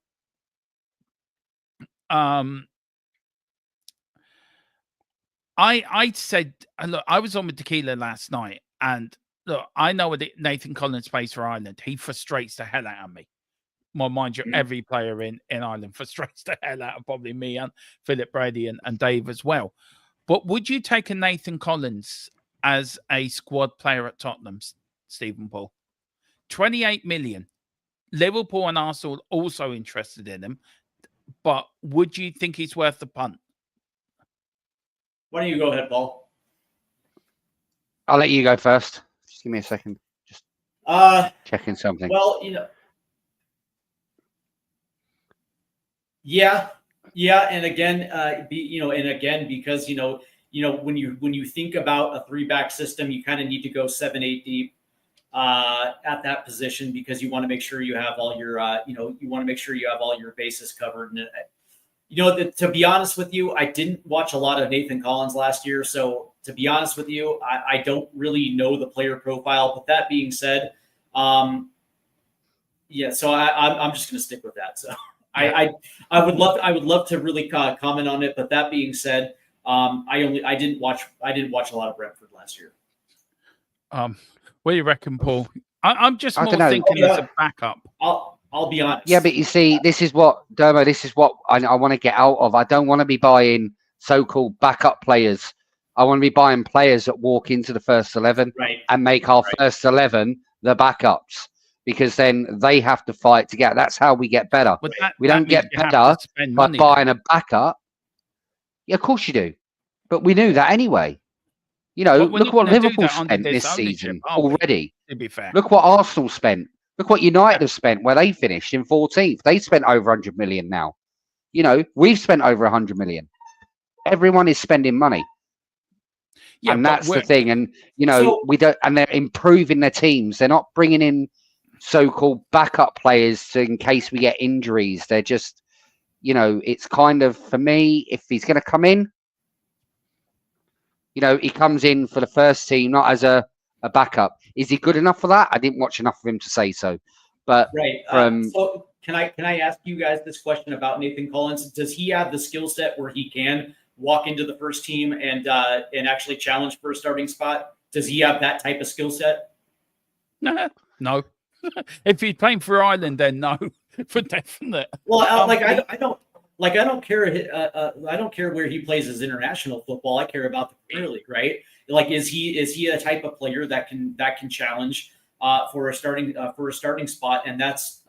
said, look, I was on with Tequila last night, and look, I know what Nathan Collins plays for Ireland. He frustrates the hell out of me. Well, mind you, every player in Ireland frustrates the hell out of probably me and Philip Brady and Dave as well. But would you take a Nathan Collins as a squad player at Tottenham, Stephen Paul? 28 million. Liverpool and Arsenal also interested in him. But would you think he's worth the punt? Why don't you go ahead, Paul? I'll let you go first. Just give me a second. Just checking something. Well, and again, because when you think about a 3-back system, you kind of need to go 7-8 deep at that position, because you want to make sure you have all your bases covered. And to be honest with you, I didn't watch a lot of Nathan Collins last year, so to be honest with you, I don't really know the player profile. But that being said, so I'm just going to stick with that. So I would love to really comment on it, but that being said, I didn't watch a lot of Brentford last year. What do you reckon, Paul? I'm just more thinking as a backup. I'll be honest. Yeah, but you see, this is what I want to get out of. I don't want to be buying so-called backup players. I want to be buying players that walk into the first 11 and make our first 11 the backups, because then they have to fight to get. That's how we get better. We don't get better by buying a backup. Yeah, of course you do. But we knew that anyway. Look what Liverpool spent this season already. To be fair. Look what Arsenal spent. Look what United have spent, where they finished in 14th. They spent over 100 million now. We've spent over 100 million. Everyone is spending money. Yeah, and that's the thing. And, we don't, and they're improving their teams. They're not bringing in so-called backup players in case we get injuries. They're just, it's kind of, for me, if he's going to come in, he comes in for the first team, not as a backup. Is he good enough for that? I didn't watch enough of him to say so. But so can I ask you guys this question about Nathan Collins? Does he have the skill set where he can walk into the first team and actually challenge for a starting spot? Does he have that type of skill set? No. If he's playing for Ireland, then no, for definite. Well, I don't care. I don't care where he plays his international football. I care about the Premier League, right? Like, is he a type of player that can challenge for a starting spot? And that's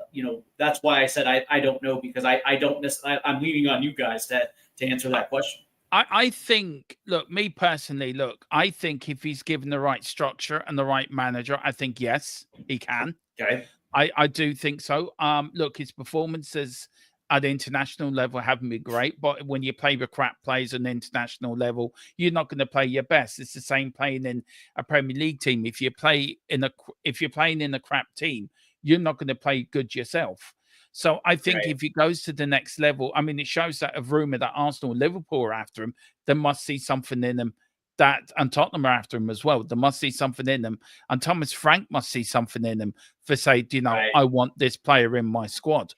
why I said I don't know, because I don't necessarily. I'm leaning on you guys to answer that question. I think, look, me personally, I think if he's given the right structure and the right manager, I think, yes, he can. Okay. I do think so. Look, his performances at the international level haven't been great, but when you play with crap players on the international level, you're not going to play your best. It's the same playing in a Premier League team. If you're playing in a crap team, you're not going to play good yourself. So I think if he goes to the next level, I mean, it shows that a rumor that Arsenal and Liverpool are after him. They must see something in him, and Tottenham are after him as well. They must see something in him, and Thomas Frank must see something in him for say, I want this player in my squad.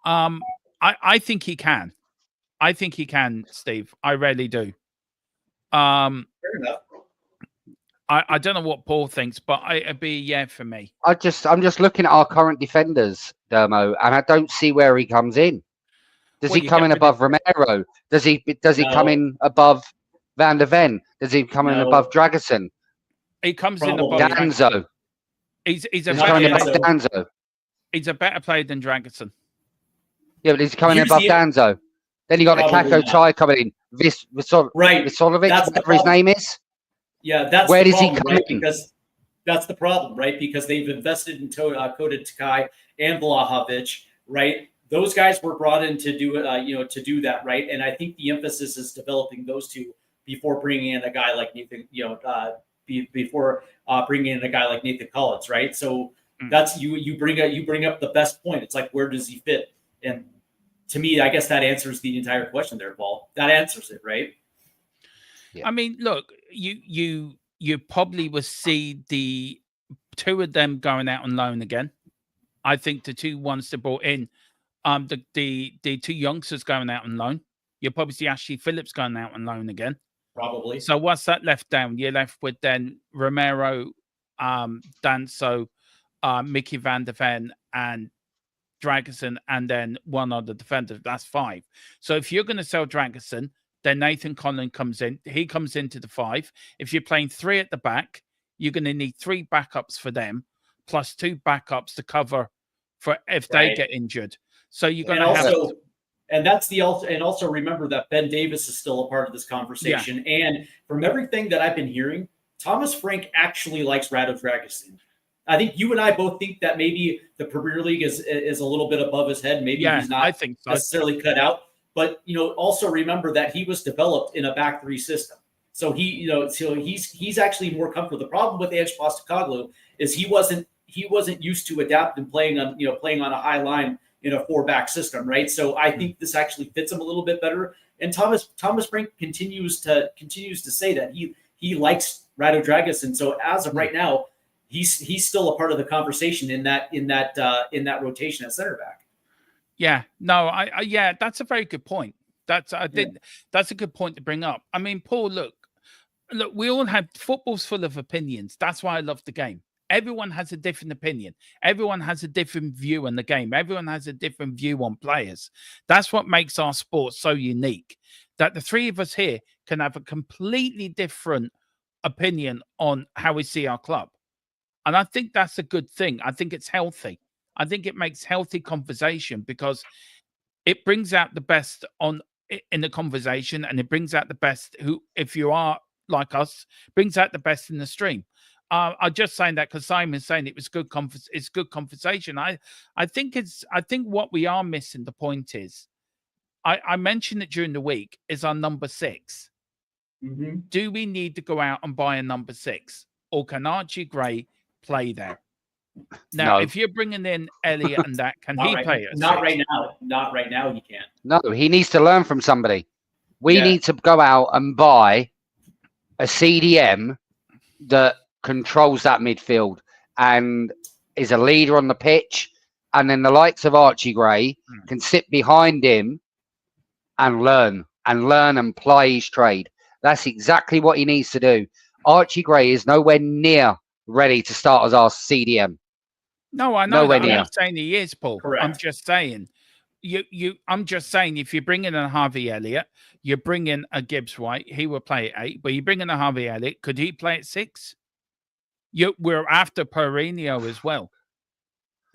I think he can. I think he can, Steve. I really do. Fair enough. I don't know what Paul thinks, but it'd be a yeah for me. I'm just looking at our current defenders, Dermo, and I don't see where he comes in. Does he come in above Romero? Does he come in above Van der Ven? Does he come in above Dragusin? He comes in above Danzo. He's coming in above Danzo. He's a better player than Dragusin. Yeah, but he's coming in above Danzo. Then you got the Kako Chai coming in. Visolovic, whatever his name is. Yeah, that's where the does problem, he come right? in? Because that's the problem, right? Because they've invested in Kota Takai and Vlahovic, right? Those guys were brought in to do to do that, right? And I think the emphasis is developing those two before bringing in a guy like Nathan, before bringing in a guy like Nathan Collins, right? So that's you bring up the best point. It's like, where does he fit? And to me, I guess that answers the entire question there, Paul. That answers it, right? Yeah. I mean, look, you probably will see the two of them going out on loan again. I think the two ones they brought in, the two youngsters going out on loan. You'll probably see Ashley Phillips going out on loan again. Probably. So what's that left down? You're left with then Romero, Danso, Mickey Van der Ven, and Dragusin, and then one other defender. That's 5. So if you're going to sell Dragusin, then Nathan Collins comes in. He comes into the 5. If you're playing 3 at the back, you're going to need 3 backups for them, plus 2 backups to cover for if they get injured. So you're going to have. And that's and also remember that Ben Davis is still a part of this conversation. Yeah. And from everything that I've been hearing, Thomas Frank actually likes Rado Dragusin. I think you and I both think that maybe the Premier League is a little bit above his head. Maybe he's not necessarily cut out. But also remember that he was developed in a back 3 system. So he's actually more comfortable. The problem with Ange Postecoglou is he wasn't used to adapt and playing on a high line in a 4-back system, right? So I think this actually fits him a little bit better. And Thomas Frank continues to say that he likes Rado Dragusin. So as of right now, he's still a part of the conversation in that rotation at center back. Yeah, no, yeah, that's a very good point. That's a good point to bring up. I mean, Paul, look, we all have football's full of opinions. That's why I love the game. Everyone has a different opinion. Everyone has a different view on the game. Everyone has a different view on players. That's what makes our sport so unique, that the 3 of us here can have a completely different opinion on how we see our club. And I think that's a good thing. I think it's healthy. I think it makes healthy conversation because it brings out the best in the conversation, and it brings out the best who, if you are like us, brings out the best in the stream. I'm just saying that because Simon's saying it was good. It's good conversation. I think what we are missing. The point is, I mentioned it during the week. Is our number 6? Mm-hmm. Do we need to go out and buy a number 6, or can Archie Gray play there? Now, if you're bringing in Elliot and that, can he play it? Not right now. Not right now. He can't. No, he needs to learn from somebody. We need to go out and buy a CDM that controls that midfield and is a leader on the pitch, and then the likes of Archie Gray can sit behind him and learn and learn and play his trade. That's exactly what he needs to do. Archie Gray is nowhere near ready to start as our CDM. No, I know Nowhere that. I'm near. not saying he is, Paul. Correct. I'm just saying. I'm just saying if you bring in a Harvey Elliott, you bring in a Gibbs White, he will play at 8, but you bring in a Harvey Elliott, could he play at 6? We're after Perenio as well.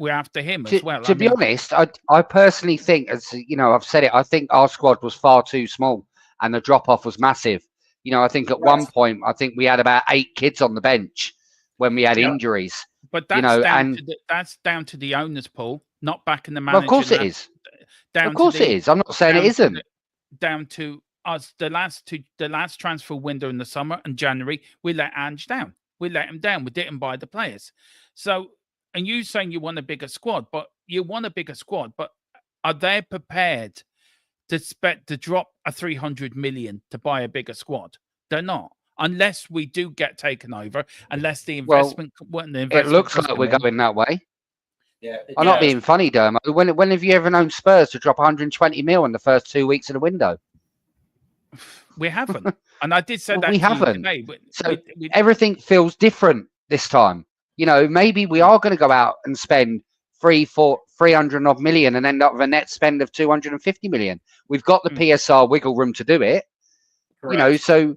We're after him as well. To be honest, I personally think, as you know, I've said it, I think our squad was far too small and the drop off was massive. You know, I think at one point, I think we had about 8 kids on the bench when we had injuries. But that's that's down to the owners, Paul, not back in the manager. Well, of course it is. Of course it is. I'm not saying it isn't. Down to us, the last transfer window in the summer and January, we let Ange down. We let him down. We didn't buy the players. So, and you saying you want a bigger squad, but are they prepared to drop a 300 million to buy a bigger squad? They're not. Unless we do get taken over, unless the investment, it looks like we're going that way. Yeah, I'm not being funny, Dermo. When have you ever known Spurs to drop 120 mil in the first 2 weeks of the window? We haven't, and I did say Well, that we to you haven't. today. So everything feels different this time. You know, maybe we are going to go out and spend 300 odd million and end up with a net spend of 250 million. We've got the PSR wiggle room to do it. Correct. You know, so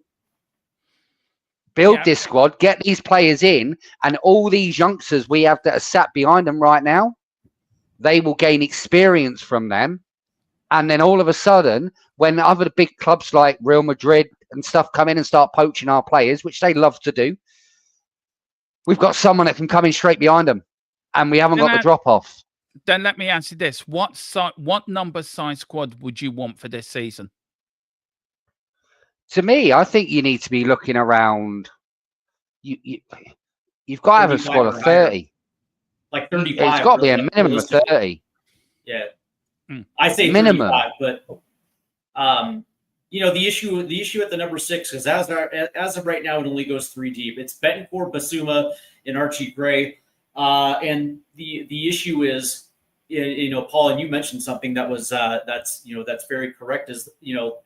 build this squad, get these players in, and all these youngsters we have that are sat behind them right now, they will gain experience from them. And then all of a sudden, when other big clubs like Real Madrid and stuff come in and start poaching our players, which they love to do, we've got someone that can come in straight behind them, and we haven't got the drop off. Then let me ask you this: what number size squad would you want for this season? To me, I think you need to be looking around. You've got to have a squad of 30. Like 35. It's got to be a minimum of 30. Yeah. I say minimum, 35, but you know, the issue at the number 6 is as of right now it only goes 3 deep. It's Betancourt, Basuma, and Archie Gray, and the issue is, you know, Paul, and you mentioned something that was that's very correct. Is, you know,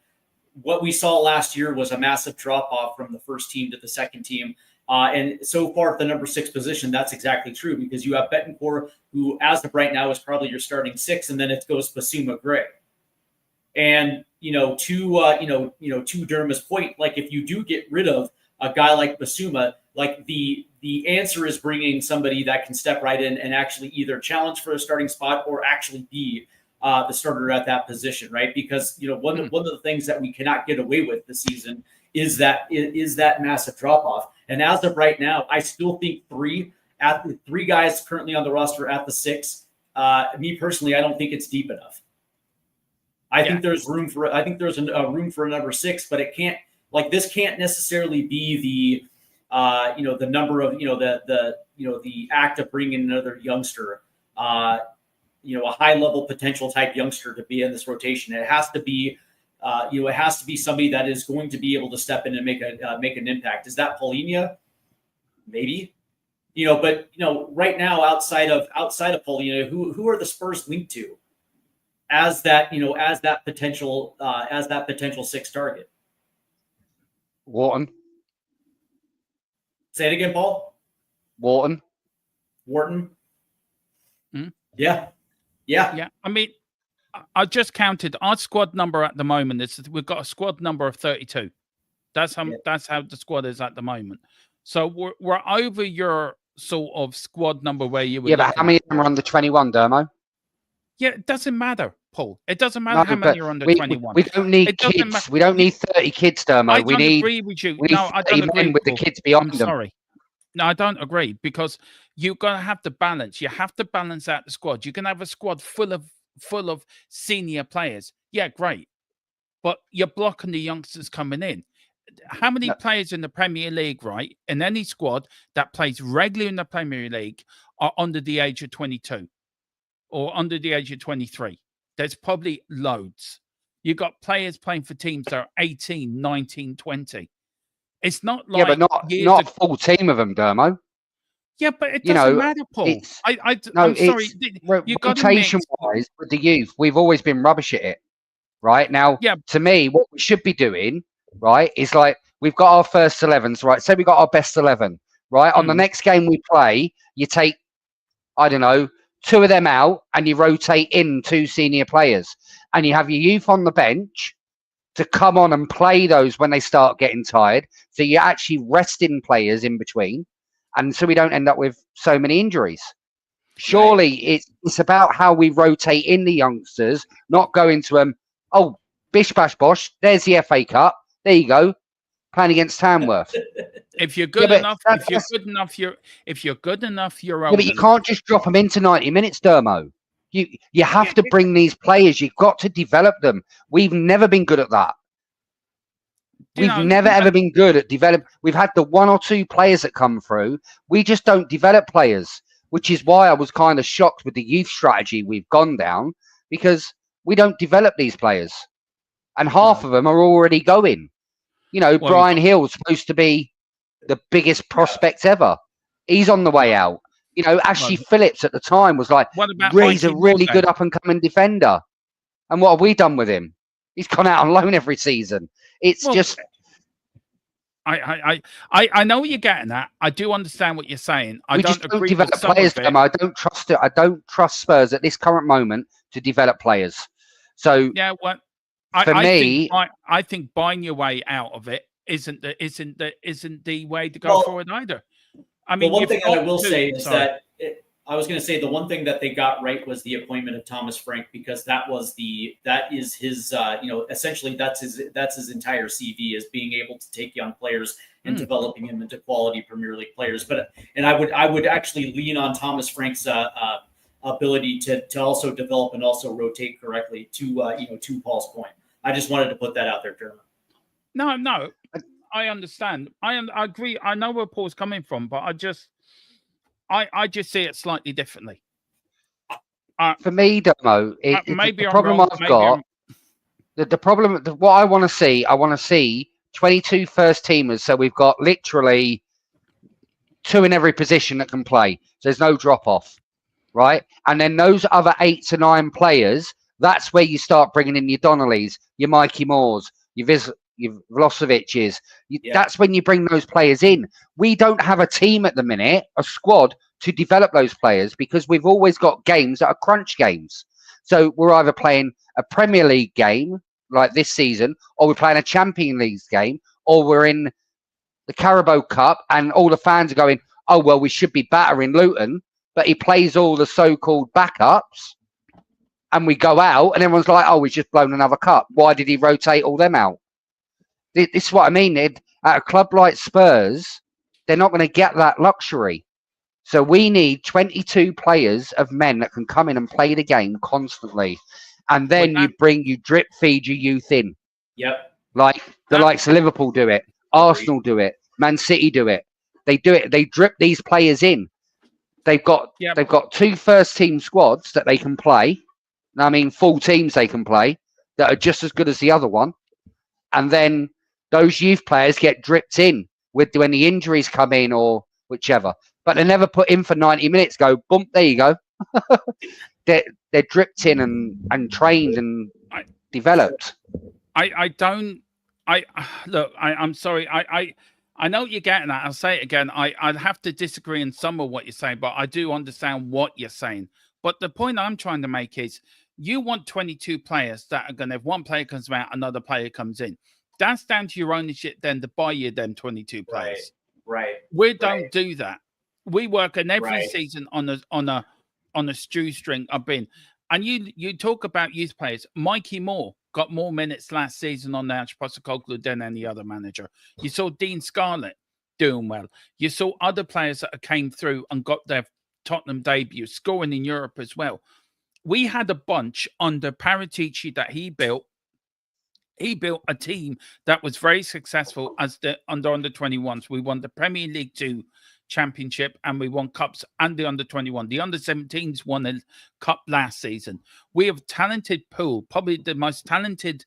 what we saw last year was a massive drop off from the first team to the second team. And so far at the number 6 position, that's exactly true, because you have Betancourt, who as of right now is probably your starting 6, and then it goes Basuma, Gray. And, you know, to Derma's point, like if you do get rid of a guy like Basuma, like the answer is bringing somebody that can step right in and actually either challenge for a starting spot or actually be the starter at that position, right? Because, you know, one of the things that we cannot get away with this season is that massive drop off. And as of right now, I still think 3 guys currently on the roster at the 6. Me personally, I don't think it's deep enough. I think there's room for a number 6, but it can't, like, this can't necessarily be the number of, the act of bringing another youngster, a high level potential type youngster to be in this rotation. It has to be, it has to be somebody that is going to be able to step in and make an impact. Is that Paulinho? Maybe, but right now outside of Paulinho, who are the Spurs linked to as that potential 6 target? Wharton. Say it again, Paul. Wharton. Yeah. I mean, I just counted our squad number at the moment. We've got a squad number of 32. That's how the squad is at the moment. So we're over your sort of squad number where you were. Yeah, but how many of them are under 21, Dermo? Yeah, it doesn't matter, Paul. It doesn't matter how many are under 21. We don't need kids. We don't need 30 kids, Dermo. I don't agree with you. No, I don't agree with the kids beyond them. Sorry. No, I don't agree, because you're going to have to balance. You have to balance out the squad. You can have a squad full of senior players. Yeah, great. But you're blocking the youngsters coming in. How many players in the Premier League, right, in any squad that plays regularly in the Premier League are under the age of 22 or under the age of 23? There's probably loads. You've got players playing for teams that are 18, 19, 20. It's not like... Yeah, but not a full team of them, Dermo. Yeah, but it doesn't matter, Paul. I'm sorry. Rotation-wise, with the youth, we've always been rubbish at it. right? Now, Yeah. to me, what we should be doing, right, is like we've got our first 11s, right? Say we got our best 11, right? On the next game we play, you take, I don't know, 2 of them out and you rotate in 2 senior players and you have your youth on the bench to come on and play those when they start getting tired. So you're actually resting players in between, and so we don't end up with so many injuries. Surely it's about how we rotate in the youngsters, not going to them, oh, bish bash bosh, there's the FA Cup. There you go. Playing against Tamworth. If you're good but enough, that's- if you're good enough, you're Yeah, old but you enough. can't just drop them into 90 minutes, Dermo. You have to bring these players. You've got to develop them. We've never been good at that. We've never ever been good at develop. We've had the 1 or 2 players that come through. We just don't develop players, which is why I was kind of shocked with the youth strategy we've gone down, because we don't develop these players, and half of them are already going. You know, Well, Brian Hill's supposed to be the biggest prospect ever. He's on the way out. You know, Ashley Phillips at the time was like, What about he's a Mikey really Moore, good up and coming defender. And what have we done with him? He's gone out on loan every season. It's just. I know what you're getting at. I do understand what you're saying. I We don't just don't agree develop with some players. of it. I don't trust it. I don't trust Spurs at this current moment to develop players. So Yeah, well, for me, I think buying your way out of it isn't the way to go forward either. I mean, the one thing that I will to- say is sorry. that I was going to say the one thing that they got right was the appointment of Thomas Frank, because that is his essentially that's his entire CV, is being able to take young players and developing them into quality Premier League players. And I would actually lean on Thomas Frank's ability to also develop and also rotate correctly to Paul's point. I just wanted to put that out there, Jeremy. No, I understand. I agree. I know where Paul's coming from, but I just see it slightly differently. For me, Domo, maybe the I'm problem wrong. I've Maybe got, the problem, what I want to see 22 first teamers. So we've got literally 2 in every position that can play. So there's no drop off, right? And then those other 8 to 9 players, that's where you start bringing in your Donnellys, your Mikey Moores, your Vlosoviches. That's when you bring those players in. We don't have a team at the minute, a squad, to develop those players, because we've always got games that are crunch games. So we're either playing a Premier League game like this season, or we're playing a Champions League game, or we're in the Carabao Cup, and all the fans are going, oh, well, we should be battering Luton, but he plays all the so-called backups, and we go out, and everyone's like, oh, he's just blown another cup. Why did he rotate all them out? This is what I mean. At a club like Spurs, they're not going to get that luxury. So we need 22 players of men that can come in and play the game constantly. And then you drip feed your youth in. Yep. Like the likes of Liverpool do it. Arsenal do it. Man City do it. They do it. They drip these players in. They've got 2 first team squads that they can play. I mean, full teams they can play that are just as good as the other one. And then those youth players get dripped in with when the injuries come in or whichever. But they're never put in for 90 minutes. Go, bump, there you go. They're dripped in and trained and developed. I'm sorry. I know what you're getting at. I'll say it again. I'd have to disagree in some of what you're saying, but I do understand what you're saying. But the point I'm trying to make is you want 22 players that are going to, if one player comes out, another player comes in. That's down to your ownership then to buy you them 22 players. Right. We don't do that. We work on every season on a shoestring. And you talk about youth players. Mikey Moore got more minutes last season on the Ange Postecoglou than any other manager. You saw Dean Scarlett doing well. You saw other players that came through and got their Tottenham debut, scoring in Europe as well. We had a bunch under Paratici that he built. He built a team that was very successful as the under 21s. We won the Premier League 2 championship and we won cups and the under 21. The under 17s won a cup last season. We have a talented pool, probably the most talented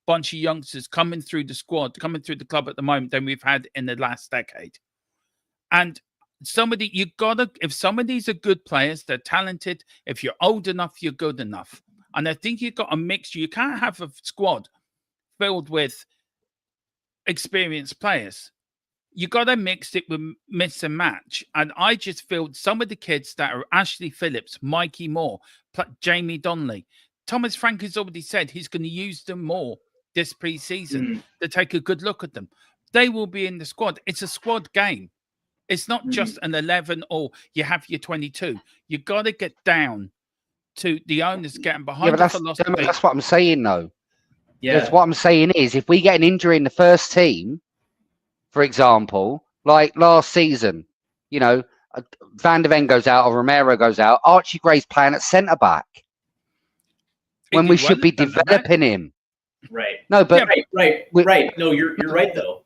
bunch of youngsters coming through the squad, coming through the club at the moment than we've had in the last decade. And if some of these are good players, they're talented. If you're old enough, you're good enough. And I think you've got a mixture. You can't have a squad filled with experienced players. You got to mix it with mix and match. And I just feel some of the kids that are Ashley Phillips, Mikey Moore, Jamie Donnelly, Thomas Frank has already said he's going to use them more this preseason to take a good look at them. They will be in the squad. It's a squad game. It's not just an 11 or you have your 22. You got to get down to the owners getting behind the philosophy. That's what I'm saying, though. Yeah. That's what I'm saying is if we get an injury in the first team, for example, like last season, you know, Van der Ven goes out or Romero goes out, Archie Gray's playing at centre back when we should be developing him. Right. No, but right. No, you're right though.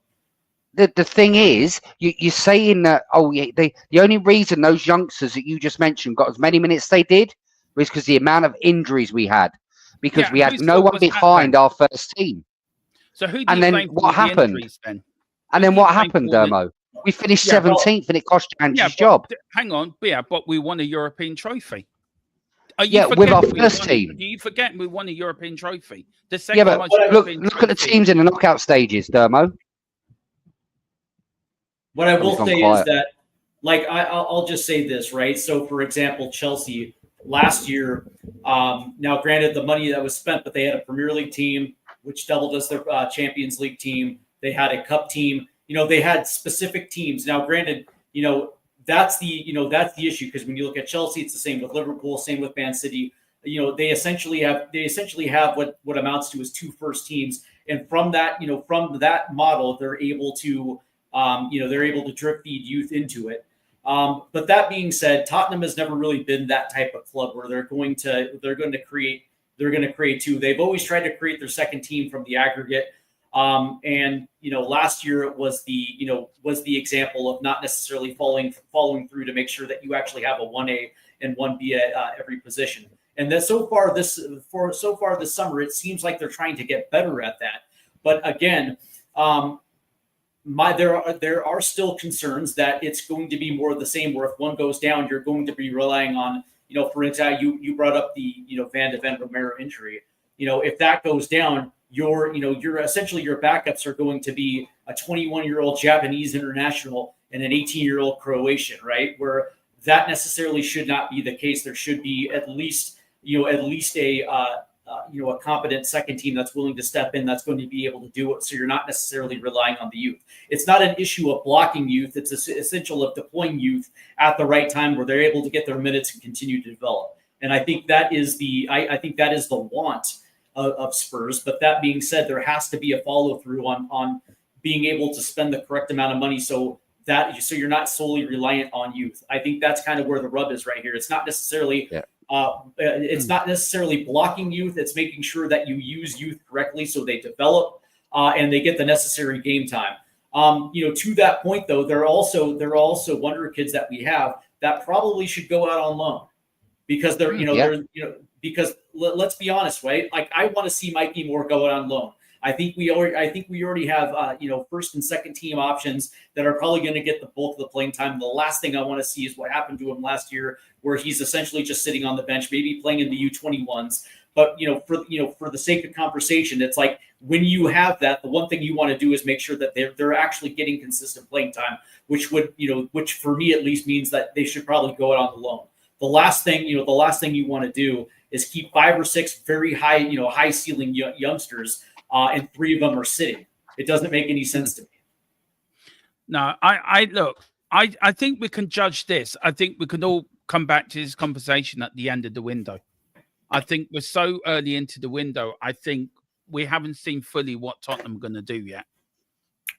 The thing is, you're saying that the only reason those youngsters that you just mentioned got as many minutes they did was because the amount of injuries we had, because we had no one behind our first team. So who? And then what happened? And then what happened, Dermo? We finished 17th, and it cost Ange's job. Hang on, but we won a European trophy. With our first team. Do you forget we won a European trophy? The second but look at the teams in the knockout stages, Dermo. What I will say is that, like, I'll just say this, right? So, for example, Chelsea last year, now granted the money that was spent, but they had a Premier League team, which doubled as their Champions League team. They had a cup team. You know, they had specific teams. Now, granted, you know, that's the issue, because when you look at Chelsea, it's the same with Liverpool, same with Man City. You know, they essentially have what amounts to as two first teams, and from that model, they're able to drip feed youth into it. But that being said, Tottenham has never really been that type of club where they're going to create two. They've always tried to create their second team from the aggregate. And you know, last year it was the example of not necessarily following through to make sure that you actually have a 1A and 1B at every position. And then so far this summer, it seems like they're trying to get better at that. But again, there are still concerns that it's going to be more of the same, where if one goes down, you're going to be relying on, you know, for example, you brought up the, you know, Van de Ven Romero injury. You know, if that goes down, your backups are going to be a 21-year-old Japanese international and an 18-year-old Croatian, right? Where that necessarily should not be the case. There should be at least a competent second team that's willing to step in, that's going to be able to do it. So you're not necessarily relying on the youth. It's not an issue of blocking youth. It's essential of deploying youth at the right time where they're able to get their minutes and continue to develop. And I think that is the want of Spurs. But that being said, there has to be a follow through on being able to spend the correct amount of money so you're not solely reliant on youth. I think that's kind of where the rub is right here. It's not necessarily it's not necessarily blocking youth. It's making sure that you use youth correctly so they develop and they get the necessary game time. You know, to that point though, there are also wonder kids that we have that probably should go out on loan because because let's be honest, right? Like, I want to see Mikey Moore go out on loan. I think we already have first and second team options that are probably going to get the bulk of the playing time. The last thing I want to see is what happened to him last year, where he's essentially just sitting on the bench, maybe playing in the U21s. But for the sake of conversation, it's like when you have that, the one thing you want to do is make sure that they're actually getting consistent playing time, which for me at least means that they should probably go out on the loan. The last thing you want to do is keep 5 or 6 very high ceiling youngsters. And 3 of them are sitting. It doesn't make any sense to me. No, I think we can judge this. I think we can all come back to this conversation at the end of the window. I think we're so early into the window. I think we haven't seen fully what Tottenham are going to do yet.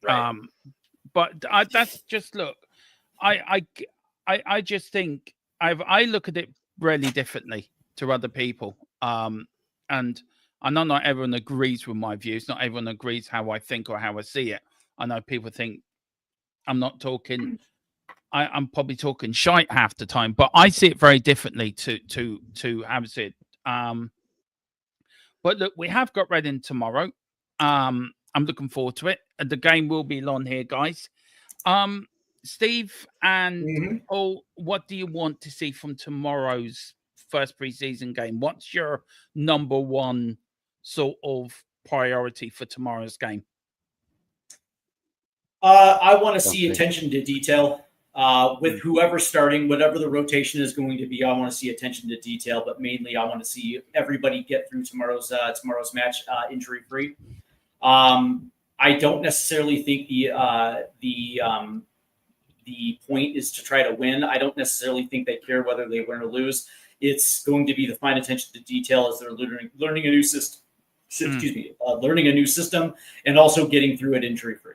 Right. But that's just look. I just think I look at it really differently to other people. And I know not everyone agrees with my views. Not everyone agrees how I think or how I see it. I know people think I'm not talking. I'm probably talking shite half the time, but I see it very differently to have said. But look, we have got Reading tomorrow. I'm looking forward to it. The game will be on here, guys. Steve and Paul, what do you want to see from tomorrow's first preseason game. What's your number one sort of priority for tomorrow's game? I want to see attention to detail with whoever's starting, whatever the rotation is going to be. I want to see attention to detail, but mainly I want to see everybody get through tomorrow's match injury free. I don't necessarily think the point is to try to win. I don't necessarily think they care whether they win or lose. It's going to be the fine attention to detail as they're learning a new system. Learning a new system and also getting through it injury free.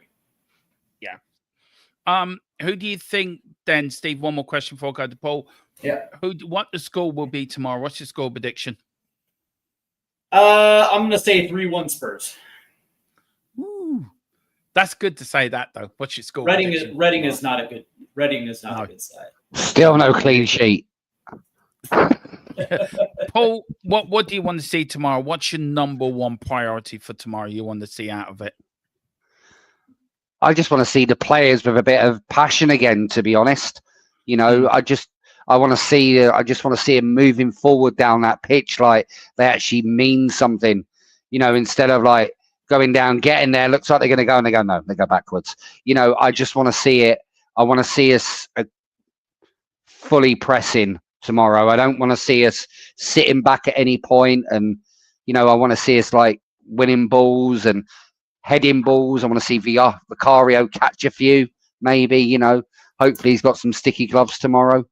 Who do you think then, Steve? One more question before I go to Paul. Yeah. What the score will be tomorrow? What's your score prediction? I'm going to say 3-1 Spurs. Ooh, that's good to say that though. What's your score? Reading is not a good side. Still no clean sheet. Paul, what do you want to see tomorrow? What's your number one priority for tomorrow? You want to see out of it? I just want to see the players with a bit of passion again, to be honest. You know, I just want to see them moving forward down that pitch like they actually mean something, you know, instead of like going down, getting there, looks like they're going to go and they go, no, they go backwards. You know, I just want to see it. I want to see us fully pressing tomorrow. I don't want to see us sitting back at any point. And, you know, I want to see us like winning balls and heading balls. I want to see Vicario catch a few, maybe, you know. Hopefully he's got some sticky gloves tomorrow,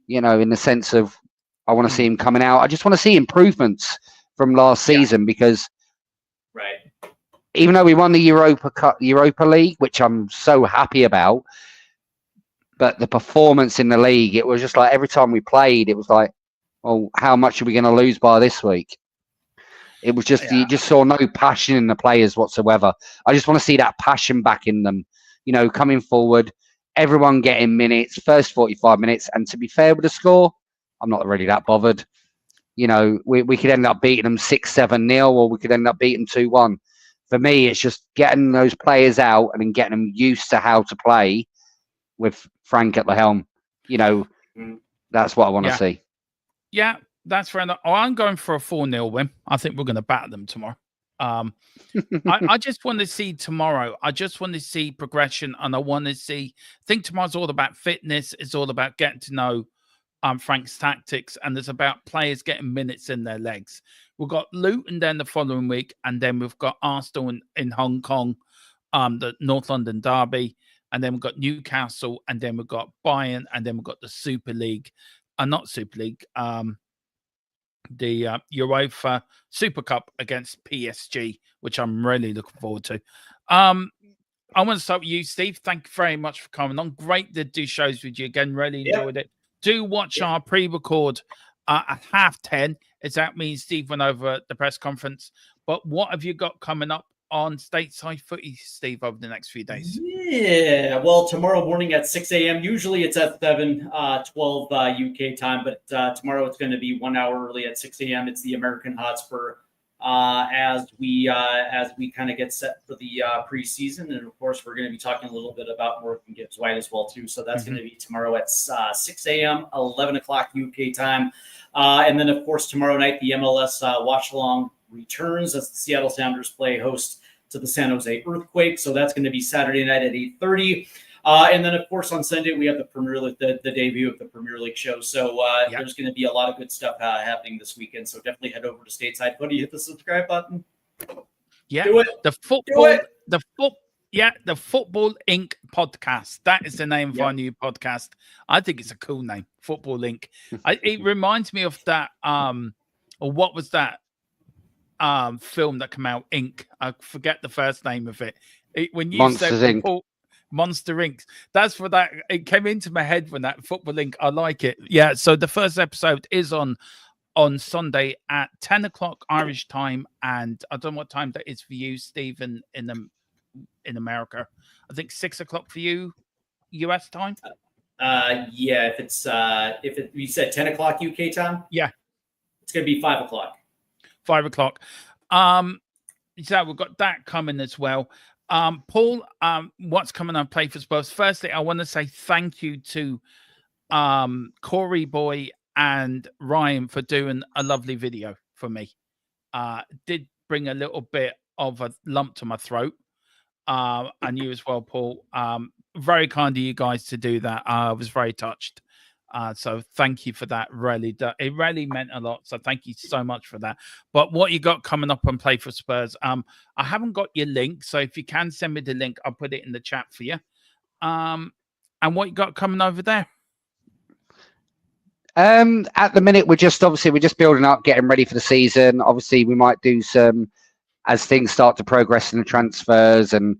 you know, in the sense of I want to see him coming out. I just want to see improvements from last season because even though we won the Europa League, which I'm so happy about, but the performance in the league, it was just like every time we played, it was like, oh, how much are we going to lose by this week? It was just, you just saw no passion in the players whatsoever. I just want to see that passion back in them, you know, coming forward, everyone getting minutes, first 45 minutes. And to be fair with the score, I'm not really that bothered. You know, we could end up beating them 6-7-0 or we could end up beating 2-1. For me, it's just getting those players out and then getting them used to how to play with Frank at the helm. You know, that's what I want to see. Yeah. That's fair enough. I'm going for a 4-0 win. I think we're going to bat them tomorrow. I just want to see tomorrow. I just want to see progression, and I want to see. I think tomorrow's all about fitness. It's all about getting to know Frank's tactics, and it's about players getting minutes in their legs. We've got Luton then the following week, and then we've got Arsenal in Hong Kong, the North London derby, and then we've got Newcastle, and then we've got Bayern, and then we've got the Super League, not Super League. The UEFA Super Cup against PSG, which I'm really looking forward to. I want to start with you, Steve. Thank you very much for coming on. Great to do shows with you again. Really enjoyed it. Do watch our pre-record at 10:30. As that means Steve went over at the press conference. But what have you got coming up on stateside footy, Steve, over the next few days? Yeah, well, tomorrow morning at 6 a.m. Usually it's at 12 UK time, but tomorrow it's going to be 1 hour early at 6 a.m. It's the American Hotspur as we kind of get set for the preseason, and of course we're going to be talking a little bit about Morgan Gibbs White as well too. So that's going to be tomorrow at 6 a.m. 11 o'clock UK time, and then of course tomorrow night the MLS watch along returns as the Seattle Sounders play host to the San Jose Earthquake. So that's going to be Saturday night at 8:30. And then, of course, on Sunday, we have the Premier League, the debut of the Premier League show. So there's going to be a lot of good stuff happening this weekend. So definitely head over to Stateside Footy, hit the subscribe button. Yeah, do it. The Football Inc. podcast. That is the name of our new podcast. I think it's a cool name, Football Inc. It reminds me of that. Or what was that film that came out? Inc. I forget the first name of it. When you Monsters said Inc. Monster Inc. That's for that. It came into my head when that Football Inc. I like it. Yeah. So the first episode is on Sunday at 10 o'clock Irish time, and I don't know what time that is for you, Stephen, in America. I think 6 o'clock for you, US time. Yeah. If you said 10 o'clock UK time, it's going to be 5 o'clock. 5 o'clock. So we've got that coming as well. Paul, what's coming on Play for Spurs? Firstly, I want to say thank you to Corey Boy and Ryan for doing a lovely video for me. Did bring a little bit of a lump to my throat. And you as well, Paul. Very kind of you guys to do that. I was very touched. So thank you for that. It really meant a lot. So thank you so much for that. But what you got coming up on Play for Spurs? I haven't got your link, so if you can send me the link, I'll put it in the chat for you. And what you got coming over there? At the minute, we're just building up, getting ready for the season. Obviously, we might do some as things start to progress in the transfers and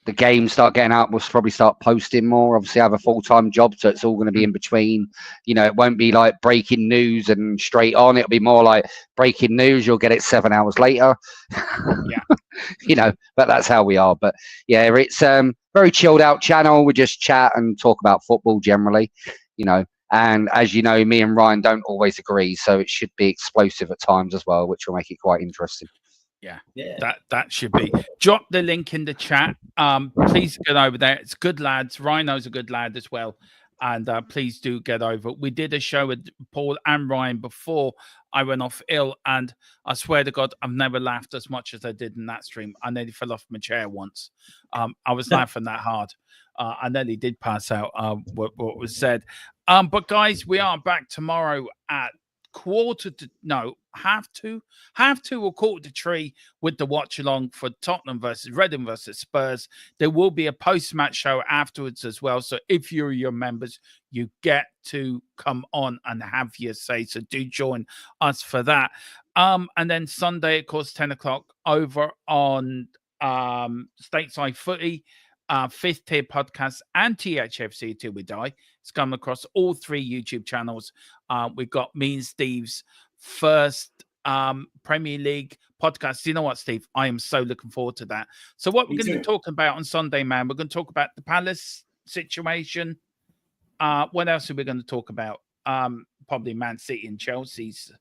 the games start getting out. We'll probably start posting more. Obviously, I have a full-time job, so it's all going to be in between. You know, it won't be like breaking news and straight on. It'll be more like breaking news. You'll get it 7 hours later. Yeah. You know, but that's how we are. But yeah, it's very chilled out channel. We just chat and talk about football generally. You know. And as you know, me and Ryan don't always agree, so it should be explosive at times as well, which will make it quite interesting. Yeah. That should be. Drop the link in the chat. Please get over there. It's good lads. Rhino's a good lad as well. And please do get over. We did a show with Paul and Ryan before I went off ill, and I swear to God, I've never laughed as much as I did in that stream. I nearly fell off my chair once. I was laughing that hard. I nearly did pass out. What was said. But guys, we are back tomorrow at half two or 2:45 with the watch along for Tottenham versus Reading versus Spurs. There will be a post-match show afterwards as well. So if you're your members, you get to come on and have your say. So do join us for that. And then Sunday, of course, 10 o'clock over on Stateside Footy. Fifth Tier Podcast and THFC Till We Die. It's come across all 3 YouTube channels. We've got me and Steve's first Premier League podcast. You know what, Steve? I am so looking forward to that. So what we're going to be talking about on Sunday, man, we're going to talk about the Palace situation. What else are we going to talk about? Probably Man City and Chelsea's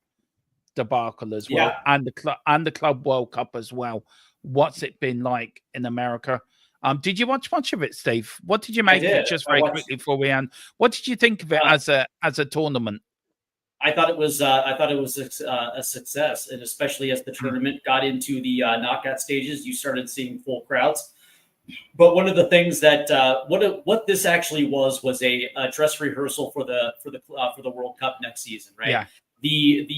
debacle as well, and the Club World Cup as well. What's it been like in America? Did you watch much of it, Steve? What did you make of it? Just very quickly before we end, what did you think of it as a tournament? I thought it was a success, and especially as the tournament got into the knockout stages, you started seeing full crowds. But one of the things that what this actually was a dress rehearsal for the World Cup next season, right? Yeah. They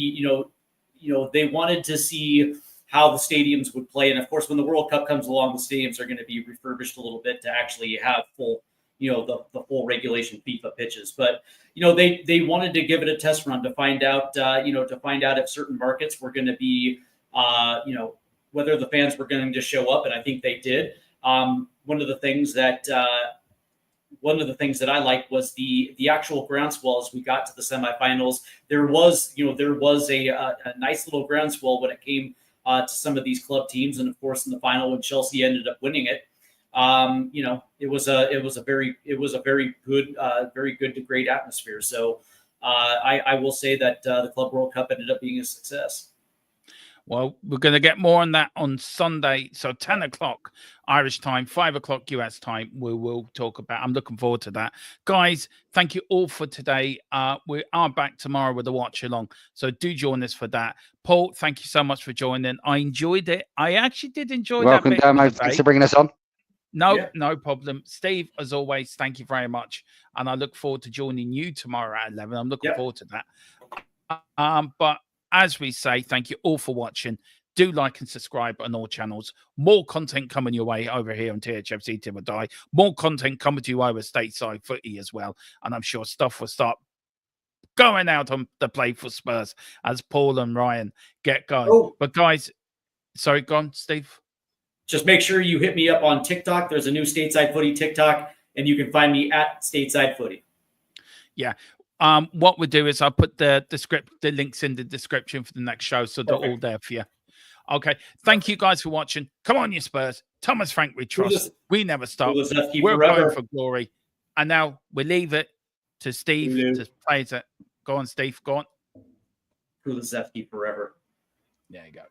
wanted to see how the stadiums would play. And of course, when the World Cup comes along, the stadiums are going to be refurbished a little bit to actually have full, the full regulation FIFA pitches. But, they wanted to give it a test run to find out, if certain markets were going to be, whether the fans were going to show up. And I think they did. One of the things that I liked was the actual groundswell. As we got to the semifinals, there was a nice little groundswell when it came to some of these club teams, and of course in the final when Chelsea ended up winning it, it was a very good to great atmosphere. So I will say that the Club World Cup ended up being a success. Well, we're going to get more on that on Sunday. So 10 o'clock Irish time, 5 o'clock US time, we will talk about. I'm looking forward to that. Guys, thank you all for today. We are back tomorrow with a watch along. So do join us for that. Paul, thank you so much for joining. I enjoyed it. I actually did enjoy Welcome, that. Welcome, Damo. Thanks for bringing us on. No problem. Steve, as always, thank you very much. And I look forward to joining you tomorrow at 11. I'm looking forward to that. But as we say, thank you all for watching. Do like and subscribe on all channels. More content coming your way over here on THFC Till We Die. More content coming to you over Stateside Footy as well. And I'm sure stuff will start going out on the Play for Spurs as Paul and Ryan get going. Oh. But guys, sorry, go on, Steve. Just make sure you hit me up on TikTok. There's a new Stateside Footy TikTok, and you can find me at Stateside Footy. Yeah. What we'll do is I'll put the links in the description for the next show, so they're all there for you. Okay. Thank you guys for watching. Come on, you Spurs. Thomas Frank, we trust. We never stop. We're going for glory. And now we leave it to Steve to play it. Go on, Steve. Go on. Kulusevski forever. There you go.